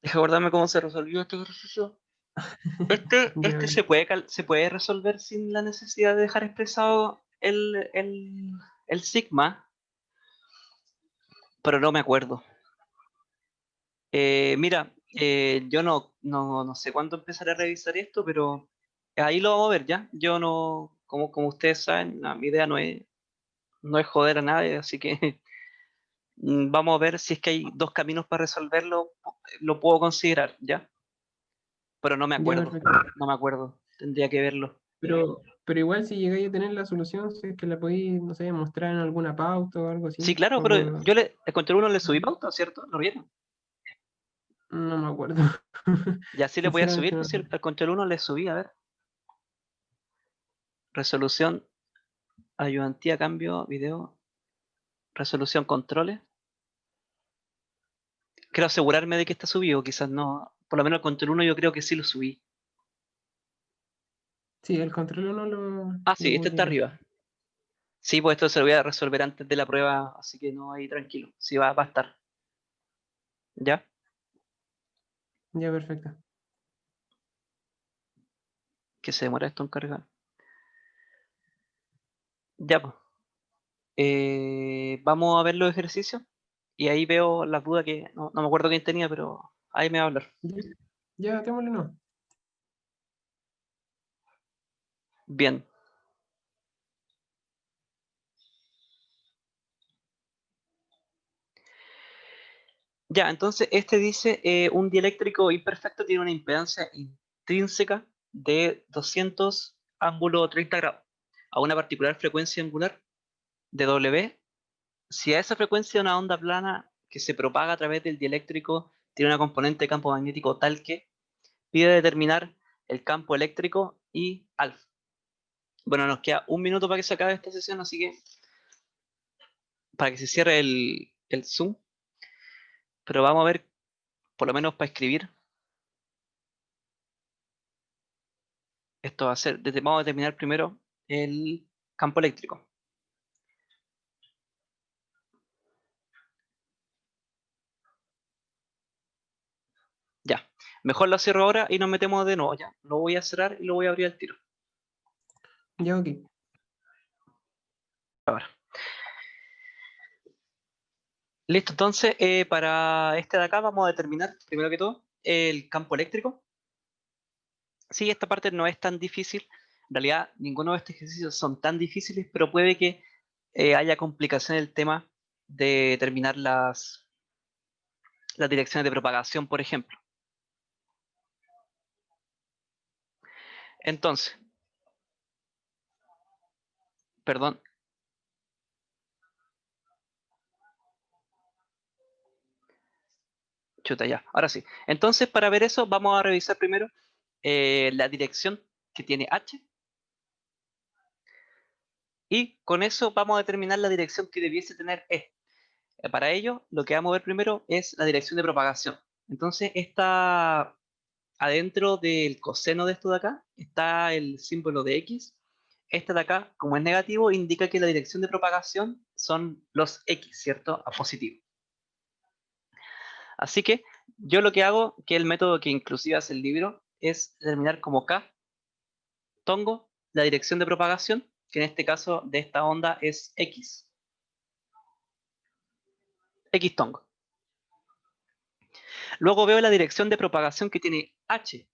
Speaker 1: Deja acordarme cómo se resolvió este ejercicio.
Speaker 2: Ya,
Speaker 1: Se puede resolver sin la necesidad de dejar expresado el sigma, pero no me acuerdo. Mira, yo no sé cuándo empezaré a revisar esto, pero ahí lo vamos a ver ya. Yo no, como ustedes saben, mi idea no es joder a nadie, así que vamos a ver si es que hay dos caminos para resolverlo, lo puedo considerar, ¿ya? Pero no me
Speaker 2: ya,
Speaker 1: acuerdo,
Speaker 2: perfecto.
Speaker 1: no me acuerdo, tendría que verlo.
Speaker 2: Pero igual si llegáis a tener la solución, si es que la podéis, no sé, mostrar en alguna pauta o algo
Speaker 1: Sí,
Speaker 2: así.
Speaker 1: claro, pero yo el control 1 le subí pauta, ¿cierto? ¿Lo vieron?
Speaker 2: No me acuerdo.
Speaker 1: Ya sí le voy a
Speaker 2: Sinceramente
Speaker 1: subir,
Speaker 2: no
Speaker 1: pues sí,
Speaker 2: recuerdo.
Speaker 1: al control 1 le subí, a ver. Resolución, ayudantía, cambio, video, resolución, controles. Quiero asegurarme de que está subido, quizás no. Por lo menos el control 1 yo creo que sí lo subí.
Speaker 2: Sí, el control no lo,
Speaker 1: Ah,
Speaker 2: lo
Speaker 1: sí, este está
Speaker 2: publiqué.
Speaker 1: arriba. Sí, pues esto se lo voy a resolver antes de la prueba, así que no, ahí tranquilo. Sí, va a estar. ¿Ya?
Speaker 2: Ya, perfecto.
Speaker 1: Que se demora esto en cargar. Ya, pues. Vamos a ver los ejercicios y ahí veo las dudas que no me acuerdo quién tenía, pero ahí me va a hablar.
Speaker 2: Ya, ya, démosle no.
Speaker 1: Bien. Ya, entonces este dice, un dieléctrico imperfecto tiene una impedancia intrínseca de 200 ángulo 30 grados a una particular frecuencia angular de W. Si a esa frecuencia una onda plana que se propaga a través del dieléctrico tiene una componente de campo magnético tal que pide determinar el campo eléctrico y alfa. Bueno, nos queda un minuto para que se acabe esta sesión, así que para que se cierre el Zoom, pero vamos a ver, por lo menos para escribir, esto va a ser, vamos a determinar primero el campo eléctrico. Ya, mejor lo cierro ahora y nos metemos de nuevo, ya. Lo voy a cerrar y lo voy a abrir al tiro.
Speaker 2: Ya, ok.
Speaker 1: Ahora. Listo, entonces, para este de acá vamos a determinar, primero que todo, el campo eléctrico. Sí, esta parte no es tan difícil. En realidad, ninguno de estos ejercicios son tan difíciles, pero puede que haya complicación en el tema de determinar las direcciones de propagación, por ejemplo. Entonces, perdón. Chuta, ya. Ahora sí. Entonces, para ver eso, vamos a revisar primero la dirección que tiene H. Y con eso vamos a determinar la dirección que debiese tener E. Para ello, lo que vamos a ver primero es la dirección de propagación. Entonces, está adentro del coseno de esto de acá, está el símbolo de X. Este de acá, como es negativo, indica que la dirección de propagación son los X, ¿cierto? A positivo. Así que yo lo que hago, que el método que inclusive hace el libro, es determinar como K, tongo, la dirección de propagación, que en este caso de esta onda es X. X tongo. Luego veo la dirección de propagación que tiene H,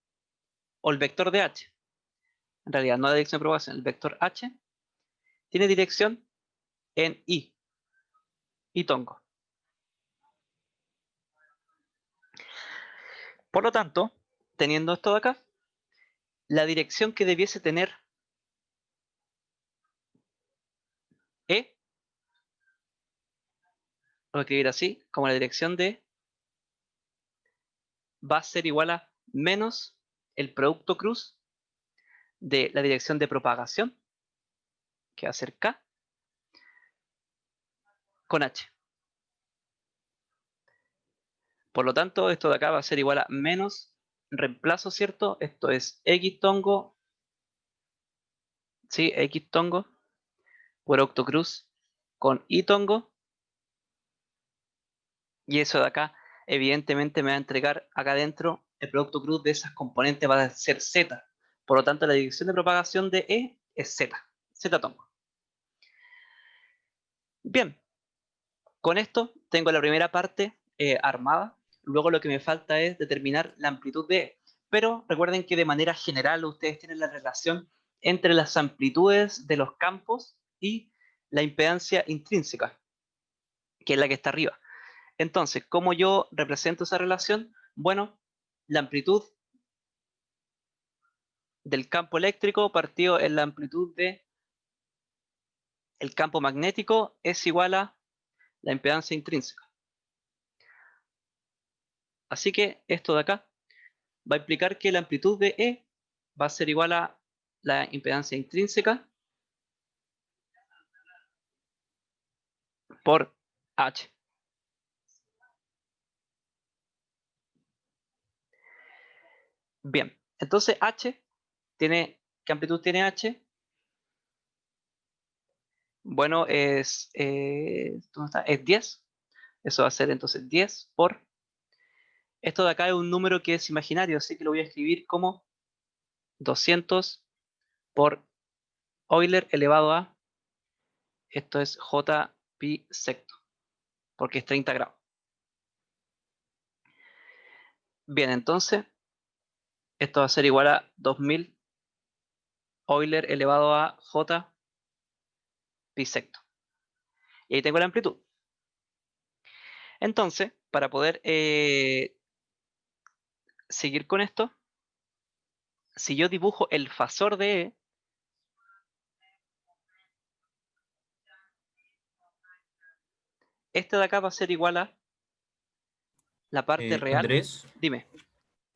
Speaker 1: o el vector de H. En realidad, no la dirección de propagación, el vector H tiene dirección en Y tongo. Por lo tanto, teniendo esto de acá, la dirección que debiese tener E, lo voy a escribir así, como la dirección de va a ser igual a menos el producto cruz de la dirección de propagación, que va a ser K, con H. Por lo tanto, esto de acá va a ser igual a menos reemplazo, ¿cierto? Esto es X tongo, ¿sí? X tongo por octocruz con Y tongo. Y eso de acá evidentemente me va a entregar acá adentro el producto cruz de esas componentes va a ser Z. Por lo tanto, la dirección de propagación de E es Z, Z-tongo. Bien, con esto tengo la primera parte armada. Luego lo que me falta es determinar la amplitud de E. Pero recuerden que de manera general ustedes tienen la relación entre las amplitudes de los campos y la impedancia intrínseca, que es la que está arriba. Entonces, ¿cómo yo represento esa relación? Bueno, la amplitud del campo eléctrico partido en la amplitud del campo magnético es igual a la impedancia intrínseca. Así que esto de acá va a implicar que la amplitud de E va a ser igual a la impedancia intrínseca por H. Bien, entonces H tiene, ¿qué amplitud tiene H? Bueno, ¿dónde está? Es 10. Eso va a ser entonces 10 por... Esto de acá es un número que es imaginario, así que lo voy a escribir como 200 por Euler elevado a, esto es J pi secto, porque es 30 grados. Bien, entonces, esto va a ser igual a 2000 Euler elevado a J pi secto. Y ahí tengo la amplitud. Entonces, para poder seguir con esto, si yo dibujo el fasor de E, este de acá va a ser igual a la parte real.
Speaker 4: Andrés,
Speaker 1: Dime,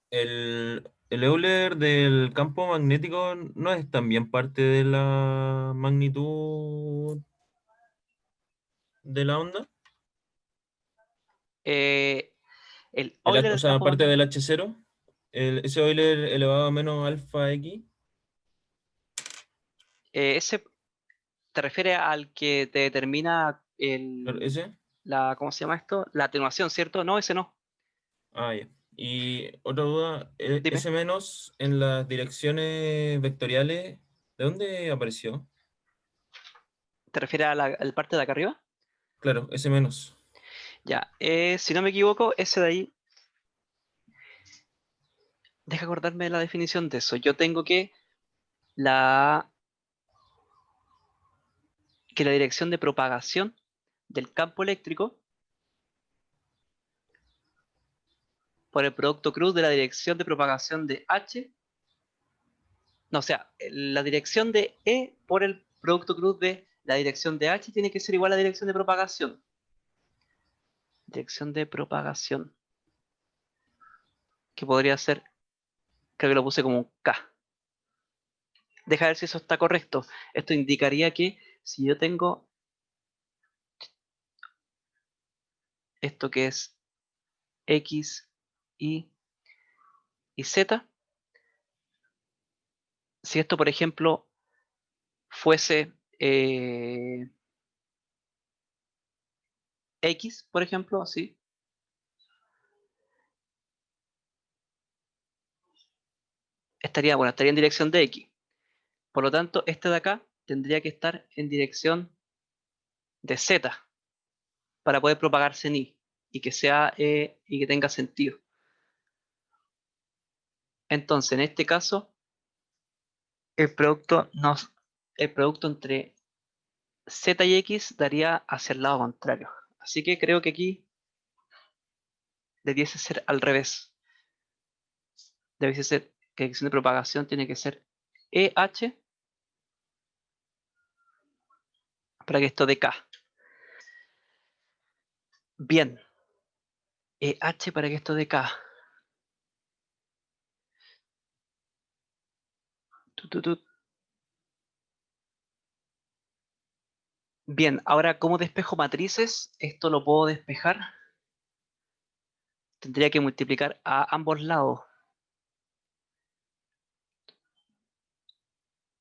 Speaker 4: el Euler del campo magnético no es también parte de la magnitud de la onda.
Speaker 1: el Euler
Speaker 4: O
Speaker 1: del
Speaker 4: sea,
Speaker 1: campo
Speaker 4: parte del
Speaker 1: magnético.
Speaker 4: H0, ese Euler elevado a menos alfa X.
Speaker 1: Ese te refiere al que te determina
Speaker 4: ¿Ese?
Speaker 1: ¿cómo se llama esto? La atenuación, ¿cierto? No, ese no.
Speaker 4: Ah, ya. Y otra duda,
Speaker 1: Dime,
Speaker 4: ese menos en las direcciones vectoriales, ¿de dónde apareció?
Speaker 1: ¿te refieres a la parte de acá arriba?
Speaker 4: Claro, ese menos.
Speaker 1: Ya, si no me equivoco, ese de ahí, deja acordarme de la definición de eso. Yo tengo la, que la dirección de propagación del campo eléctrico por el producto cruz de la dirección de propagación de H, no, o sea, la dirección de E por el producto cruz de la dirección de H tiene que ser igual a la dirección de propagación. Dirección de propagación, que podría ser, creo que lo puse como un K. Deja ver si eso está correcto. Esto indicaría que si yo tengo esto que es X, y Z, si esto, por ejemplo, fuese X, por ejemplo, así, bueno, estaría en dirección de X. Por lo tanto, este de acá tendría que estar en dirección de Z para poder propagarse en Y y que sea y que tenga sentido. Entonces, en este caso, el producto, el producto entre Z y X daría hacia el lado contrario. Así que creo que aquí debiese ser al revés. Debiese ser que la dirección de propagación tiene que ser EH para que esto dé K. Bien, EH para que esto dé K. Tut, tut, tut. Bien, ahora ¿cómo despejo matrices? Esto lo puedo despejar. Tendría que multiplicar a ambos lados.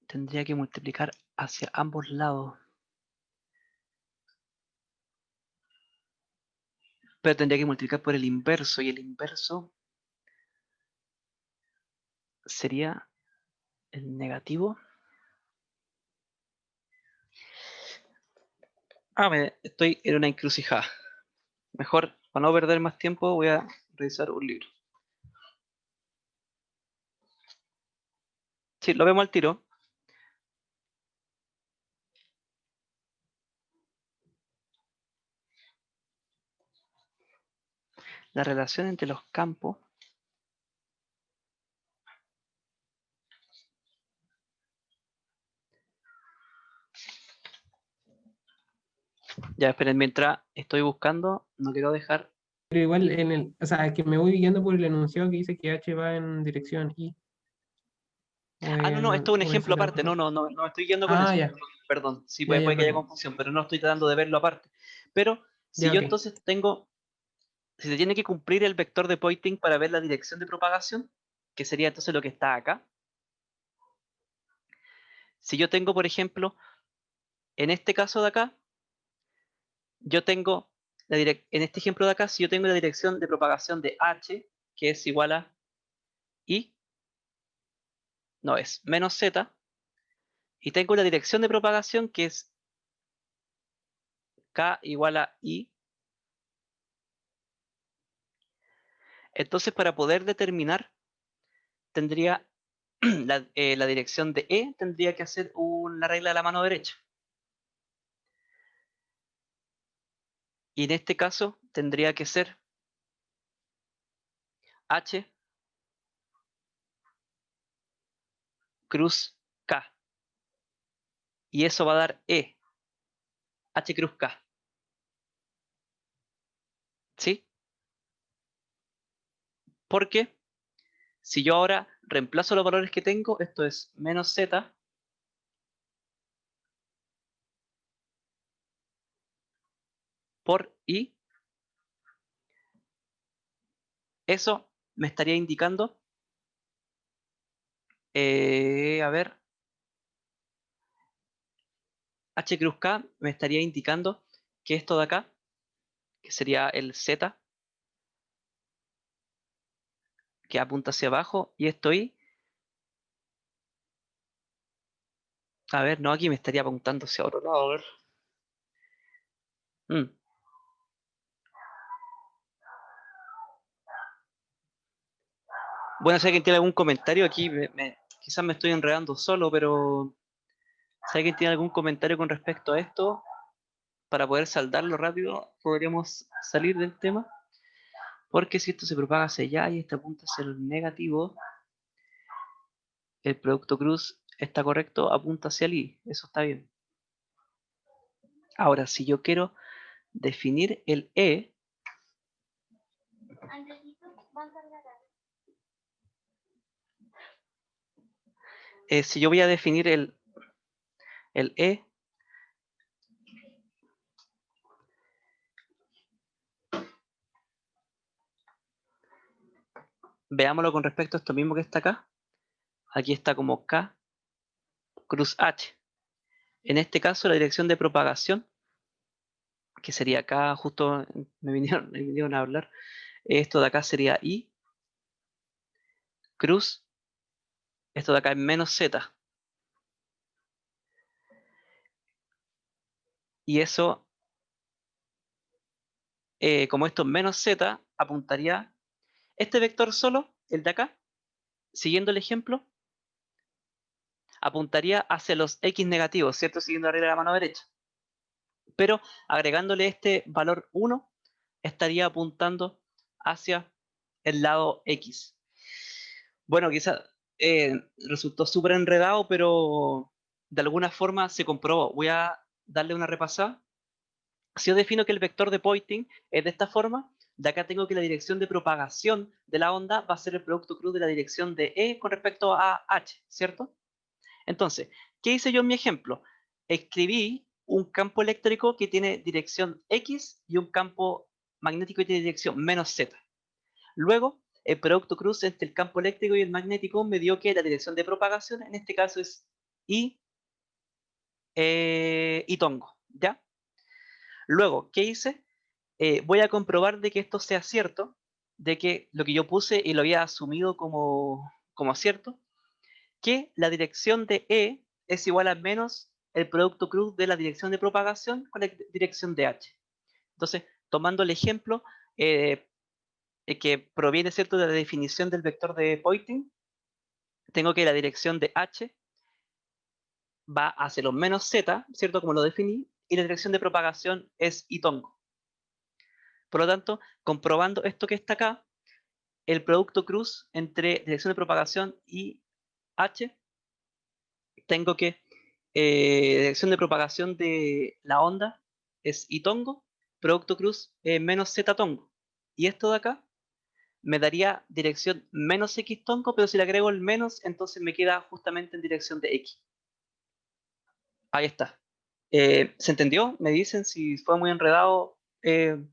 Speaker 1: Tendría que multiplicar hacia ambos lados. pero tendría que multiplicar por el inverso, y el inverso sería el negativo. Estoy en una encrucijada. Mejor, para no perder más tiempo, voy a revisar un libro. Sí, lo vemos al tiro. La relación entre los campos ya, esperen, mientras estoy buscando, no quiero dejar.
Speaker 2: Pero igual o sea, que me voy guiando por el enunciado que dice que H va en dirección I.
Speaker 1: No, esto es un
Speaker 2: O
Speaker 1: ejemplo
Speaker 2: eso creo
Speaker 1: aparte,
Speaker 2: que-
Speaker 1: no me estoy yendo con eso.
Speaker 2: Ya,
Speaker 1: Perdón, sí,
Speaker 2: ya,
Speaker 1: puede que haya
Speaker 2: perdón.
Speaker 1: confusión, pero no estoy tratando de verlo aparte. Pero si
Speaker 2: Ya,
Speaker 1: yo
Speaker 2: ok.
Speaker 1: entonces tengo, si se tiene que cumplir el vector de Poynting para ver la dirección de propagación, que sería entonces lo que está acá. Si yo tengo, por ejemplo, en este caso de acá, yo tengo, en este ejemplo de acá, si yo tengo la dirección de propagación de H, que es igual a I, no, es menos Z, y tengo la dirección de propagación que es K igual a I, entonces para poder determinar, tendría la dirección de E, tendría que hacer una regla de la mano derecha. Y en este caso tendría que ser H cruz K. Y eso va a dar E, H cruz K. ¿Sí? Porque si yo ahora reemplazo los valores que tengo, esto es menos Z por I, eso me estaría indicando, a ver, H cruz K me estaría indicando que esto de acá, que sería el Z, que apunta hacia abajo, y esto I, a ver, no, aquí me estaría apuntando hacia otro lado, a ver. Bueno, si alguien tiene algún comentario aquí, quizás me estoy enredando solo, pero si alguien tiene algún comentario con respecto a esto, para poder saldarlo rápido, podríamos salir del tema. Porque si esto se propaga hacia allá y este apunta hacia el negativo, el producto cruz está correcto, apunta hacia el I. Eso está bien. Ahora, si yo quiero definir el E, si yo voy a definir el E, veámoslo con respecto a esto mismo que está acá. Aquí está como K cruz H. En este caso, la dirección de propagación, que sería acá, justo me vinieron a hablar, esto de acá sería I cruz, esto de acá es menos Z. Y eso, como esto es menos Z, apuntaría este vector solo, el de acá, siguiendo el ejemplo, apuntaría hacia los X negativos, ¿cierto? Siguiendo la regla de la mano derecha. Pero agregándole este valor 1, estaría apuntando hacia el lado X. Bueno, quizás resultó súper enredado, pero de alguna forma se comprobó. Voy a darle una repasada. Si yo defino que el vector de Poynting es de esta forma, de acá tengo que la dirección de propagación de la onda va a ser el producto cruz de la dirección de E con respecto a H, ¿cierto? Entonces, ¿qué hice yo en mi ejemplo? Escribí un campo eléctrico que tiene dirección X y un campo magnético que tiene dirección menos Z. Luego, el producto cruz entre el campo eléctrico y el magnético me dio que la dirección de propagación en este caso es I y tongo, ¿ya? Luego, ¿qué hice? voy a comprobar de que esto sea cierto, de que lo que yo puse y lo había asumido como cierto, que la dirección de E es igual a menos el producto cruz de la dirección de propagación con la dirección de H. Entonces, tomando el ejemplo que proviene, ¿cierto?, de la definición del vector de Poynting, tengo que la dirección de H va hacia los menos Z, ¿cierto?, como lo definí, y la dirección de propagación es itongo. Por lo tanto, comprobando esto que está acá, el producto cruz entre dirección de propagación y H, tengo que dirección de propagación de la onda es itongo, producto cruz menos z tongo. Y esto de acá me daría dirección menos x tongo, pero si le agrego el menos, entonces me queda justamente en dirección de x. Ahí está. ¿Se entendió? Me dicen si fue muy enredado. Se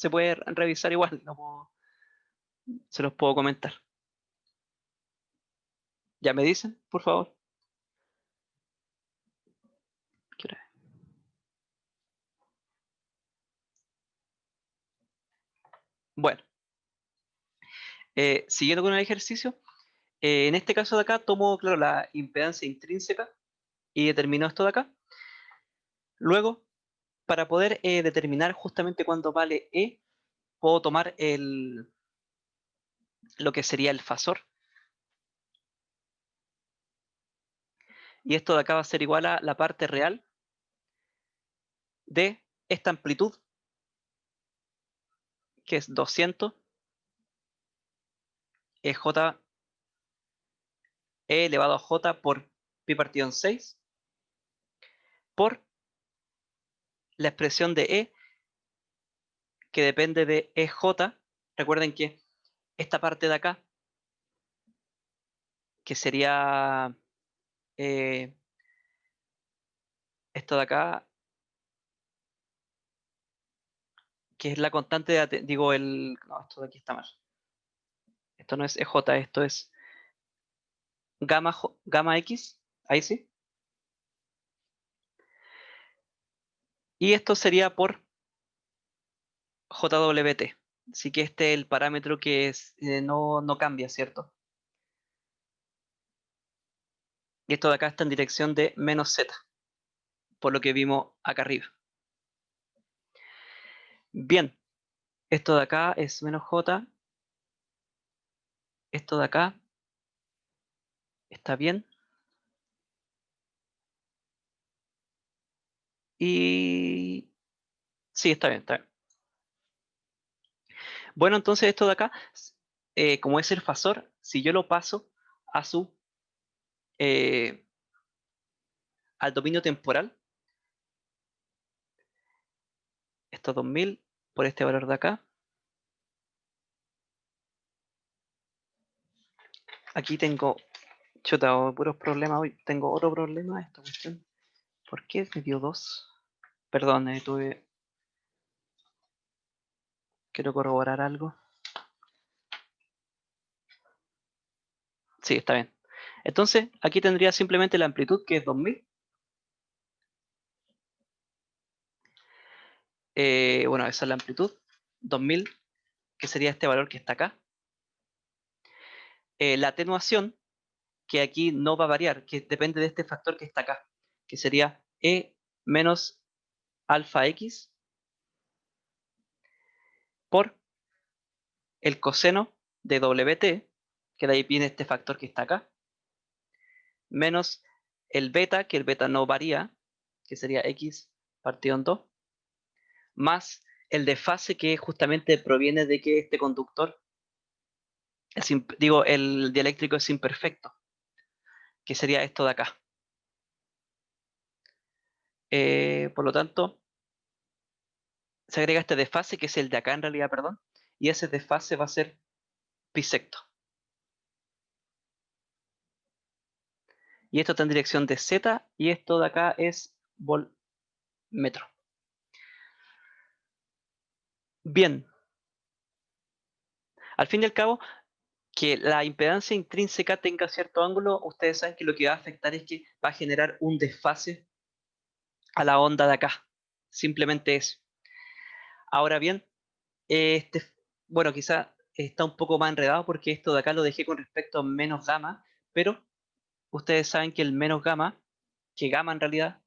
Speaker 1: puede revisar igual, se los puedo comentar. ¿Ya me dicen, por favor? ¿Qué hora es? Bueno, siguiendo con el ejercicio, en este caso de acá tomo, claro, la impedancia intrínseca y determino esto de acá. Luego, para poder determinar justamente cuánto vale E, puedo tomar lo que sería el fasor. Y esto de acá va a ser igual a la parte real de esta amplitud, que es 200 J E elevado a J por pi partido en 6, por la expresión de E, que depende de EJ. Recuerden que esta parte de acá, que sería esto de acá, que es la constante de, digo, no, esto de aquí está mal. Esto no es EJ, esto es gamma X, ahí sí. Y esto sería por JWT. Así que este es el parámetro que no cambia, ¿cierto? Y esto de acá está en dirección de menos Z, por lo que vimos acá arriba. Bien, esto de acá es menos J. Esto de acá está bien. Y sí, está bien, está bien. Bueno, entonces esto de acá, como es el fasor, si yo lo paso a al dominio temporal, estos 2000 por este valor de acá, aquí tengo, chuta, puros problemas hoy, tengo otro problema, esta cuestión. ¿Por qué me dio 2? Perdón, quiero corroborar algo. Sí, está bien. Entonces, aquí tendría simplemente la amplitud, que es 2000. Bueno, esa es la amplitud, 2000, que sería este valor que está acá. La atenuación, que aquí no va a variar, que depende de este factor que está acá, que sería E menos alfa X por el coseno de WT, que de ahí viene este factor que está acá, menos el beta, que el beta no varía, que sería X partido en 2, más el desfase, que justamente proviene de que este conductor, el dieléctrico es imperfecto, que sería esto de acá. Por lo tanto, se agrega este desfase, que es el de acá en realidad, perdón, y ese desfase va a ser bisecto. Y esto está en dirección de Z, y esto de acá es volmetro. Bien. Al fin y al cabo, que la impedancia intrínseca tenga cierto ángulo, ustedes saben que lo que va a afectar es que va a generar un desfase a la onda de acá. Simplemente eso. Ahora bien, este, bueno, quizá está un poco más enredado porque esto de acá lo dejé con respecto a menos gamma, pero ustedes saben que el menos gamma, que gamma en realidad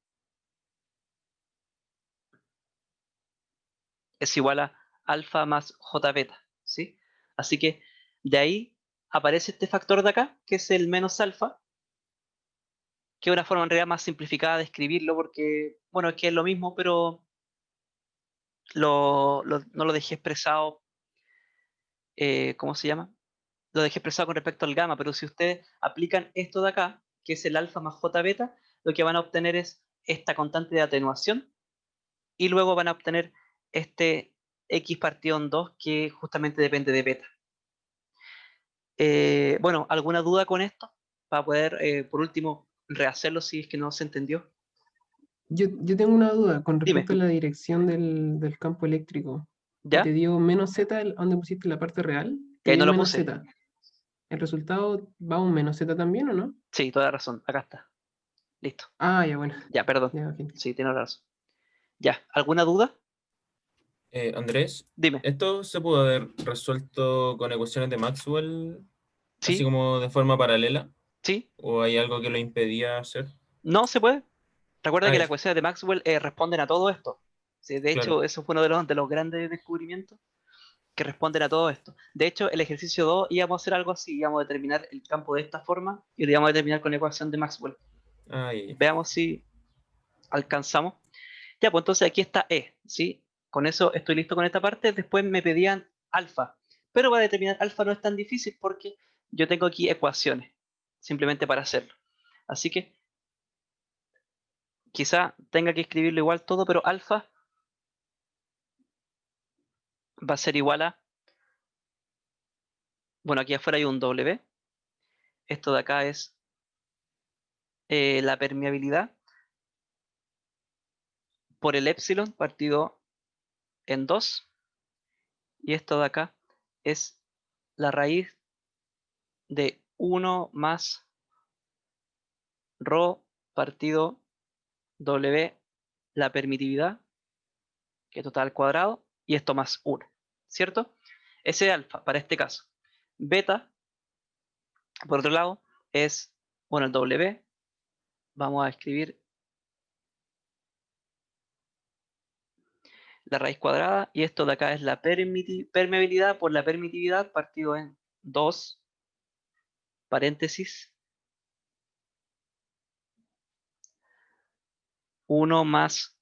Speaker 1: es igual a alfa más j beta, ¿sí? Así que de ahí aparece este factor de acá, que es el menos alfa, que es una forma en realidad más simplificada de escribirlo porque, bueno, es que es lo mismo, pero no lo dejé expresado, ¿cómo se llama? Lo dejé expresado con respecto al gamma, pero si ustedes aplican esto de acá, que es el alfa más j beta, lo que van a obtener es esta constante de atenuación y luego van a obtener este x partido en 2 que justamente depende de beta. Bueno, ¿alguna duda con esto? Para poder, por último, rehacerlo si es que no se entendió.
Speaker 2: Yo tengo una duda con
Speaker 1: Dime,
Speaker 2: respecto a la dirección del campo eléctrico. Que te
Speaker 1: ¿ya?
Speaker 2: dio menos z, donde pusiste la parte real,
Speaker 1: Y
Speaker 2: te
Speaker 1: ahí no
Speaker 2: dio
Speaker 1: lo
Speaker 2: menos
Speaker 1: puse.
Speaker 2: z. ¿El resultado va a un menos z también o no?
Speaker 1: Sí, toda la razón. Acá está. Listo.
Speaker 2: Ah, ya bueno.
Speaker 1: Ya, perdón.
Speaker 2: Ya, ok.
Speaker 1: Sí, tienes razón. Ya, ¿alguna duda?
Speaker 4: Andrés,
Speaker 1: Dime.
Speaker 4: ¿esto se pudo haber resuelto con ecuaciones de Maxwell, así
Speaker 1: ¿Sí?
Speaker 4: como de forma paralela?
Speaker 1: ¿Sí?
Speaker 4: ¿O hay algo que lo impedía hacer?
Speaker 1: ¿No se puede? Recuerda
Speaker 4: Ah,
Speaker 1: que
Speaker 4: ya,
Speaker 1: las ecuaciones de Maxwell responden a todo esto. Sí, de
Speaker 4: claro.
Speaker 1: hecho, eso fue uno de los grandes descubrimientos que responden a todo esto. De hecho, el ejercicio 2 íbamos a hacer algo así, íbamos a determinar el campo de esta forma y lo íbamos a determinar con la ecuación de Maxwell.
Speaker 4: Ah, ya,
Speaker 1: Veamos si alcanzamos. Ya, pues entonces aquí está E, ¿sí? Con eso estoy listo con esta parte. Después me pedían alfa, pero para determinar alfa no es tan difícil porque yo tengo aquí ecuaciones, simplemente para hacerlo. Así que quizá tenga que escribirlo igual todo, pero alfa va a ser igual a, bueno, aquí afuera hay un W, esto de acá es la permeabilidad por el epsilon partido en 2, y esto de acá es la raíz de 1 más rho partido W, la permitividad, que es total al cuadrado, y esto más 1, ¿cierto? Ese es alfa para este caso. Beta, por otro lado, es, bueno, el W, vamos a escribir la raíz cuadrada, y esto de acá es la permeabilidad por la permitividad partido en 2, paréntesis, 1 más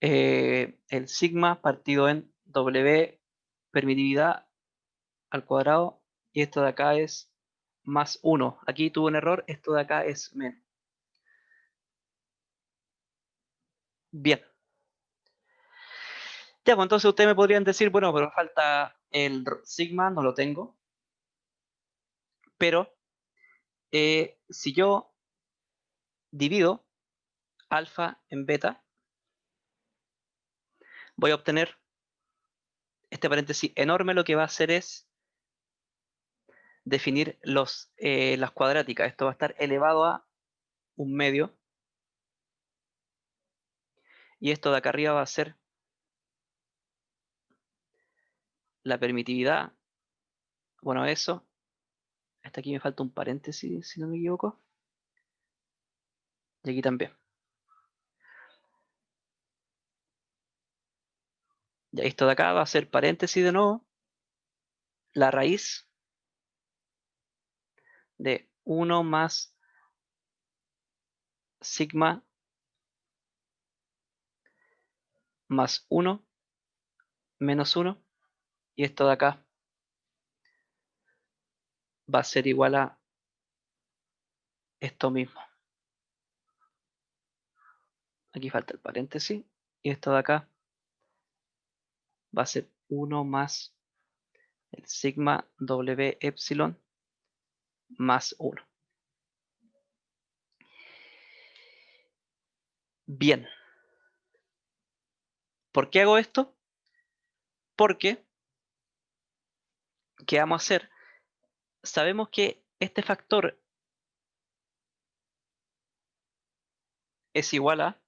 Speaker 1: el sigma partido en W permitividad al cuadrado, y esto de acá es más 1. Aquí tuve un error, esto de acá es menos. Bien. Ya, pues entonces ustedes me podrían decir, bueno, pero falta el sigma, no lo tengo. Pero si yo divido alfa en beta, voy a obtener este paréntesis enorme. Lo que va a hacer es definir las cuadráticas. Esto va a estar elevado a un medio. Y esto de acá arriba va a ser la permitividad. Bueno, eso. Hasta aquí me falta un paréntesis, si no me equivoco. Y aquí también. Ya esto de acá va a ser paréntesis de nuevo. La raíz de 1 más sigma más 1 menos 1. Y esto de acá va a ser igual a esto mismo. Aquí falta el paréntesis. Y esto de acá va a ser 1 más el sigma W epsilon más 1. Bien. ¿Por qué hago esto? Porque, ¿qué vamos a hacer? Sabemos que este factor es igual a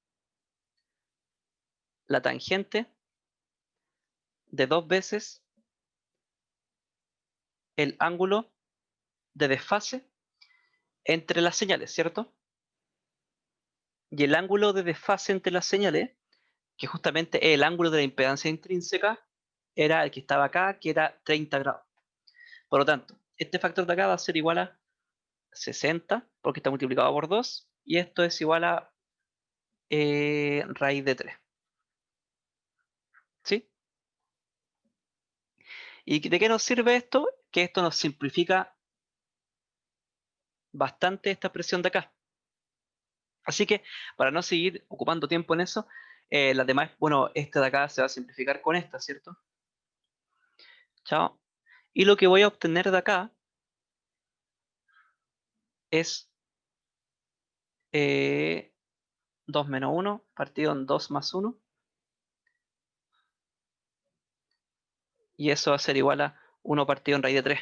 Speaker 1: la tangente de 2 veces el ángulo de desfase entre las señales, ¿cierto? Y el ángulo de desfase entre las señales, que justamente es el ángulo de la impedancia intrínseca, era el que estaba acá, que era 30 grados. Por lo tanto, este factor de acá va a ser igual a 60, porque está multiplicado por 2, y esto es igual a raíz de 3. ¿Sí? ¿Y de qué nos sirve esto? Que esto nos simplifica bastante esta expresión de acá. Así que, para no seguir ocupando tiempo en eso, las demás, bueno, esta de acá se va a simplificar con esta, ¿cierto? Chao. Y lo que voy a obtener de acá es 2 menos 1 partido en 2 más 1. Y eso va a ser igual a 1 partido en raíz de 3.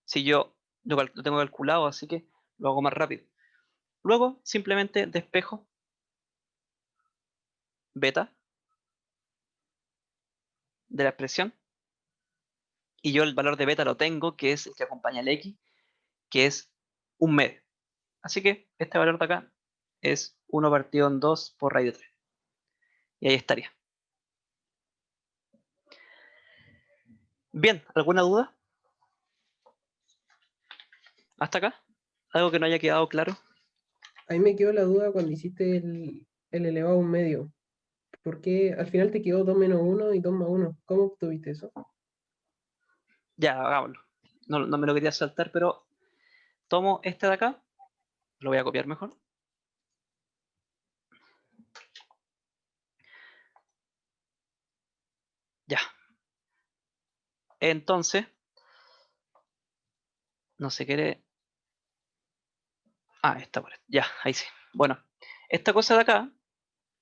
Speaker 1: Si yo lo tengo calculado, así que lo hago más rápido. Luego, simplemente despejo beta de la expresión. Y yo el valor de beta lo tengo, que es el que acompaña al x, que es 1 medio. Así que este valor de acá es 1 partido en 2 por raíz de 3. Y ahí estaría. Bien, ¿alguna duda? ¿Hasta acá? ¿Algo que no haya quedado claro?
Speaker 2: Ahí me quedó la duda cuando hiciste el elevado a un medio. ¿Por qué al final te quedó 2 menos 1 y 2 más 1? ¿Cómo obtuviste eso?
Speaker 1: Ya, hagámoslo. No me lo quería saltar, pero tomo este de acá. Lo voy a copiar mejor. Ya. Entonces, no se quiere. Ah, está por aquí. Ya, ahí sí. Bueno, esta cosa de acá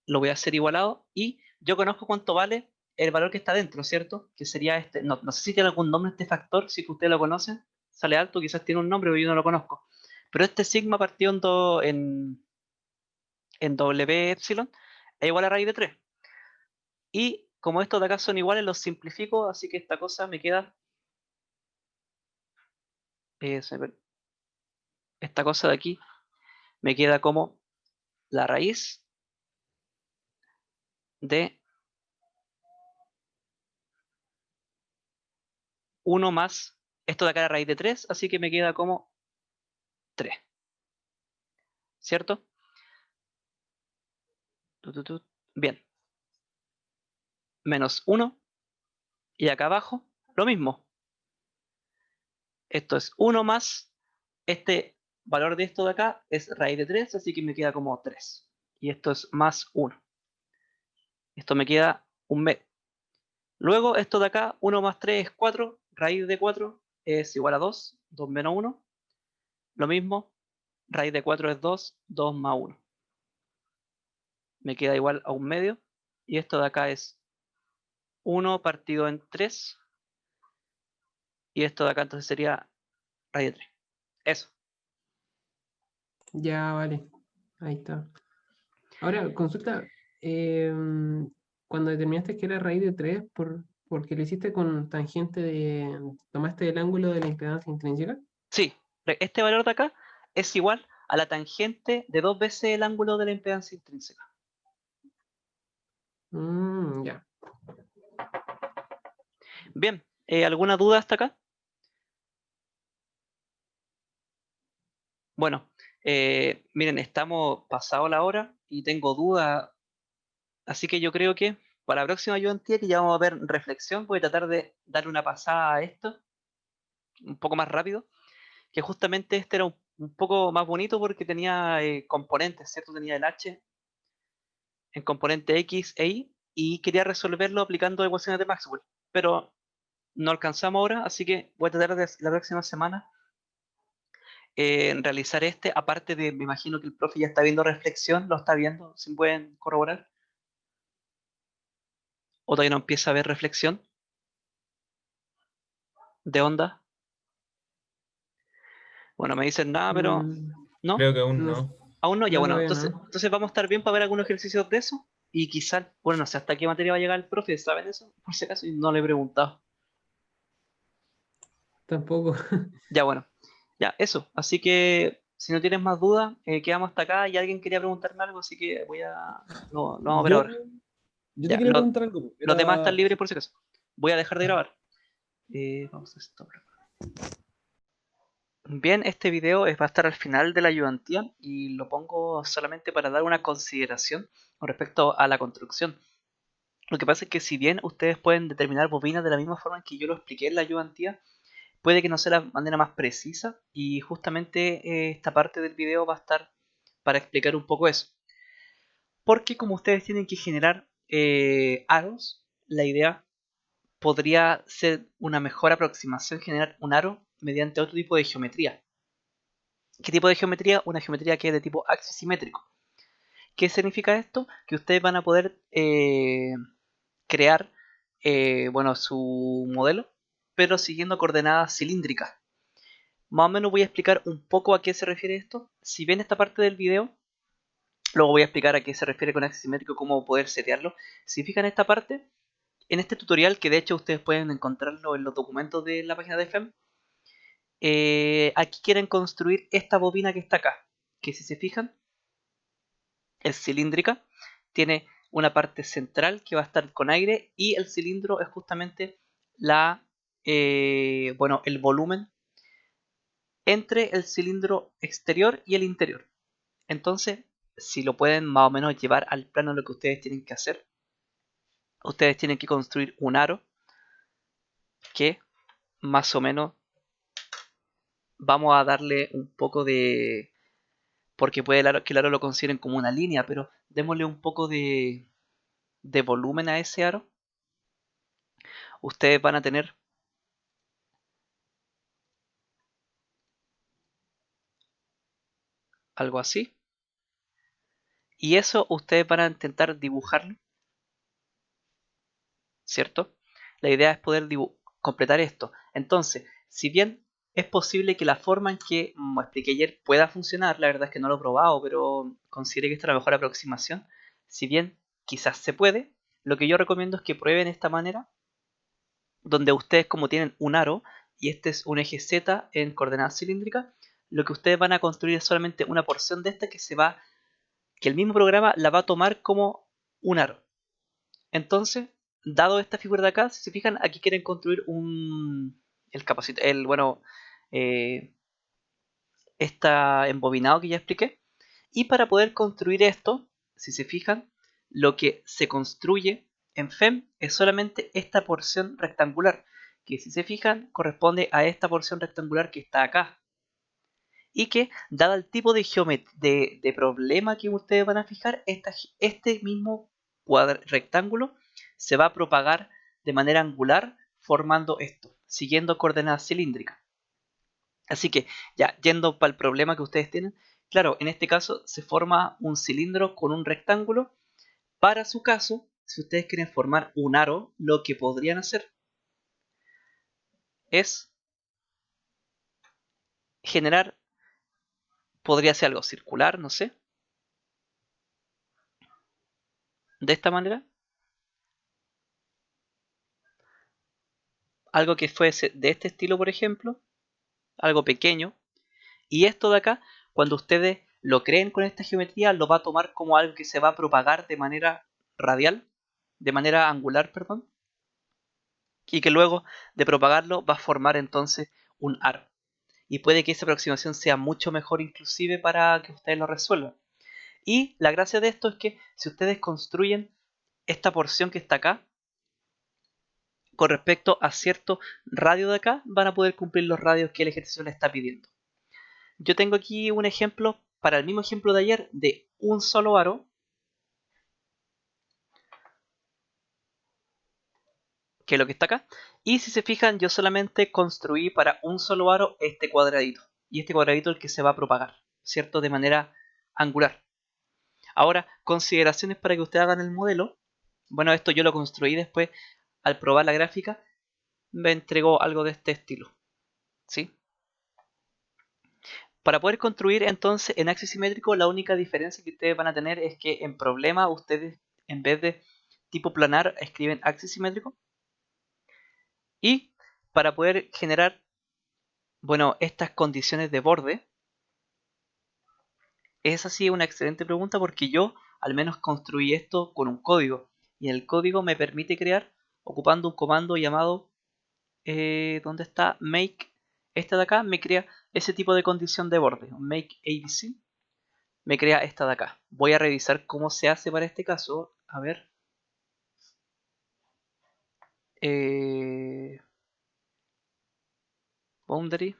Speaker 1: lo voy a hacer igualado y yo conozco cuánto vale el valor que está dentro, ¿cierto? Que sería este. No sé si tiene algún nombre este factor, si que ustedes lo conocen. Sale alto, quizás tiene un nombre, pero yo no lo conozco. Pero este sigma partido en W epsilon es igual a raíz de 3. Y como estos de acá son iguales, los simplifico, así que esta cosa me queda. Esta cosa de aquí me queda como la raíz de 1 más, esto de acá era raíz de 3, así que me queda como 3, ¿cierto? Bien, menos 1, y acá abajo lo mismo. Esto es 1 más, este valor de esto de acá es raíz de 3, así que me queda como 3. Y esto es más 1. Esto me queda un medio. Luego esto de acá, 1 más 3 es 4, raíz de 4 es igual a 2, 2 menos 1. Lo mismo, raíz de 4 es 2, 2 más 1. Me queda igual a un medio. Y esto de acá es 1 partido en 3. Y esto de acá entonces sería raíz de 3. Eso.
Speaker 2: Ya, vale. Ahí está. Ahora, consulta. Cuando determinaste que era raíz de 3, porque lo hiciste con tangente de. ¿Tomaste el ángulo de la impedancia intrínseca?
Speaker 1: Sí, este valor de acá es igual a la tangente de 2 veces el ángulo de la impedancia intrínseca.
Speaker 2: Ya.
Speaker 1: Bien, ¿alguna duda hasta acá? Bueno, miren, estamos pasado la hora y tengo dudas, así que yo creo que para la próxima ayudantía que ya vamos a ver reflexión, voy a tratar de darle una pasada a esto, un poco más rápido, que justamente este era un poco más bonito porque tenía componentes, ¿cierto? Tenía el H en componente X e Y y quería resolverlo aplicando ecuaciones de Maxwell, pero no alcanzamos ahora, así que voy a tratar de la próxima semana realizar este, aparte de, me imagino que el profe ya está viendo reflexión, lo está viendo, si pueden corroborar, o todavía no empieza a ver reflexión de onda. Bueno, me dicen nada, pero
Speaker 2: Mm,
Speaker 1: ¿no?
Speaker 4: Creo que aún
Speaker 2: no,
Speaker 4: no.
Speaker 1: Aún no, ya
Speaker 2: no,
Speaker 1: bueno,
Speaker 2: todavía
Speaker 1: entonces,
Speaker 2: no.
Speaker 1: entonces vamos a estar bien para ver algunos ejercicios de eso. Y quizás, bueno, no sé hasta qué materia va a llegar el profe, ¿saben eso? Por si acaso, y no le he preguntado.
Speaker 2: Tampoco.
Speaker 1: Ya, bueno, ya, eso. Así que, si no tienes más dudas, quedamos hasta acá y alguien quería preguntarme algo, así que lo vamos a ver
Speaker 3: Yo,
Speaker 1: ahora.
Speaker 3: yo te
Speaker 1: Ya,
Speaker 3: quería preguntar algo.
Speaker 1: los demás están
Speaker 3: Era,
Speaker 1: libres por si acaso. Voy a dejar de grabar. Vamos a stop. Bien, este video va a estar al final de la ayudantía y lo pongo solamente para dar una consideración con respecto a la construcción. Lo que pasa es que si bien ustedes pueden determinar bobinas de la misma forma en que yo lo expliqué en la ayudantía, puede que no sea la manera más precisa y justamente esta parte del video va a estar para explicar un poco eso. Porque como ustedes tienen que generar aros, la idea podría ser una mejor aproximación generar un aro mediante otro tipo de geometría. ¿Qué tipo de geometría? Una geometría que es de tipo axisimétrico. ¿Qué significa esto? Que ustedes van a poder crear bueno, su modelo, pero siguiendo coordenadas cilíndricas. Más o menos voy a explicar un poco a qué se refiere esto. Si ven esta parte del video, luego voy a explicar a qué se refiere con axisimétrico, cómo poder setearlo. Si fijan esta parte, en este tutorial, que de hecho ustedes pueden encontrarlo en los documentos de la página de FEM, aquí quieren construir esta bobina que está acá, que si se fijan, es cilíndrica, tiene una parte central que va a estar con aire y el cilindro es justamente bueno, el volumen entre el cilindro exterior y el interior. Entonces, si lo pueden más o menos llevar al plano de lo que ustedes tienen que hacer, ustedes tienen que construir un aro que más o menos vamos a darle un poco de... porque puede que el aro lo consideren como una línea, pero démosle un poco de volumen a ese aro. Ustedes van a tener algo así. Y eso ustedes van a intentar dibujarlo, ¿cierto? La idea es poder completar esto. Entonces, si bien es posible que la forma en que expliqué ayer pueda funcionar, la verdad es que no lo he probado, pero considero que esta es la mejor aproximación. Si bien quizás se puede, lo que yo recomiendo es que prueben esta manera, donde ustedes como tienen un aro y este es un eje Z en coordenadas cilíndricas, lo que ustedes van a construir es solamente una porción de esta que el mismo programa la va a tomar como un aro. Entonces, dado esta figura de acá, si se fijan, aquí quieren construir bueno, eh, esta embobinado que ya expliqué. Y para poder construir esto, si se fijan, lo que se construye en FEM es solamente esta porción rectangular, que si se fijan corresponde a esta porción rectangular que está acá. Y que, dado el tipo de problema que ustedes van a fijar, este mismo rectángulo se va a propagar de manera angular formando esto, siguiendo coordenadas cilíndricas. Así que, ya yendo para el problema que ustedes tienen, claro, en este caso se forma un cilindro con un rectángulo. Para su caso, si ustedes quieren formar un aro, lo que podrían hacer es generar, podría ser algo circular, no sé, de esta manera. Algo que fuese de este estilo, por ejemplo, algo pequeño. Y esto de acá, cuando ustedes lo creen con esta geometría, lo va a tomar como algo que se va a propagar de manera radial, de manera angular, perdón, y que luego de propagarlo va a formar entonces un aro. Y puede que esa aproximación sea mucho mejor inclusive para que ustedes lo resuelvan. Y la gracia de esto es que si ustedes construyen esta porción que está acá, con respecto a cierto radio de acá, van a poder cumplir los radios que el ejercicio les está pidiendo. Yo tengo aquí un ejemplo, para el mismo ejemplo de ayer, de un solo aro, que es lo que está acá. Y si se fijan, yo solamente construí para un solo aro este cuadradito. Y este cuadradito es el que se va a propagar, ¿cierto? De manera angular. Ahora, consideraciones para que ustedes hagan el modelo. Bueno, esto yo lo construí después, al probar la gráfica, me entregó algo de este estilo, ¿sí? Para poder construir entonces en axis simétrico, la única diferencia que ustedes van a tener es que en problema ustedes en vez de tipo planar, escriben axis simétrico. Y para poder generar, bueno, estas condiciones de borde, esa sí es una excelente pregunta porque yo al menos construí esto con un código. Y el código me permite crear ocupando un comando llamado, ¿dónde está? Make. Esta de acá me crea ese tipo de condición de borde. Make ABC. Me crea esta de acá. Voy a revisar cómo se hace para este caso. A ver. Boundary.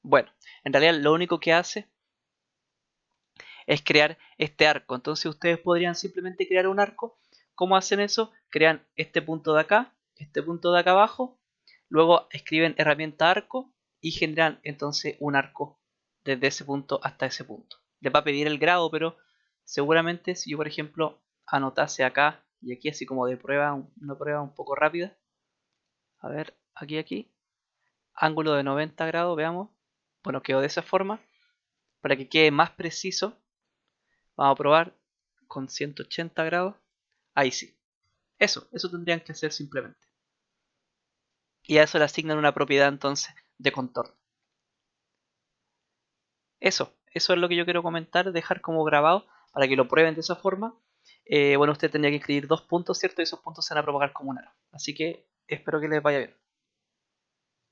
Speaker 1: Bueno, en realidad lo único que hace es crear este arco. Entonces ustedes podrían simplemente crear un arco. ¿Cómo hacen eso? Crean este punto de acá abajo. Luego escriben herramienta arco y generan entonces un arco desde ese punto hasta ese punto. Les va a pedir el grado, pero seguramente si yo por ejemplo anotase acá y aquí así como de prueba, una prueba un poco rápida. A ver, aquí. Ángulo de 90 grados, veamos. Bueno, quedó de esa forma. Para que quede más preciso, vamos a probar con 180 grados. Ahí sí. Eso tendrían que hacer simplemente. Y a eso le asignan una propiedad entonces de contorno. Eso es lo que yo quiero comentar, dejar como grabado para que lo prueben de esa forma. Bueno, usted tendría que escribir 2 puntos, ¿cierto? Y esos puntos se van a propagar como un aro. Así que espero que les vaya bien.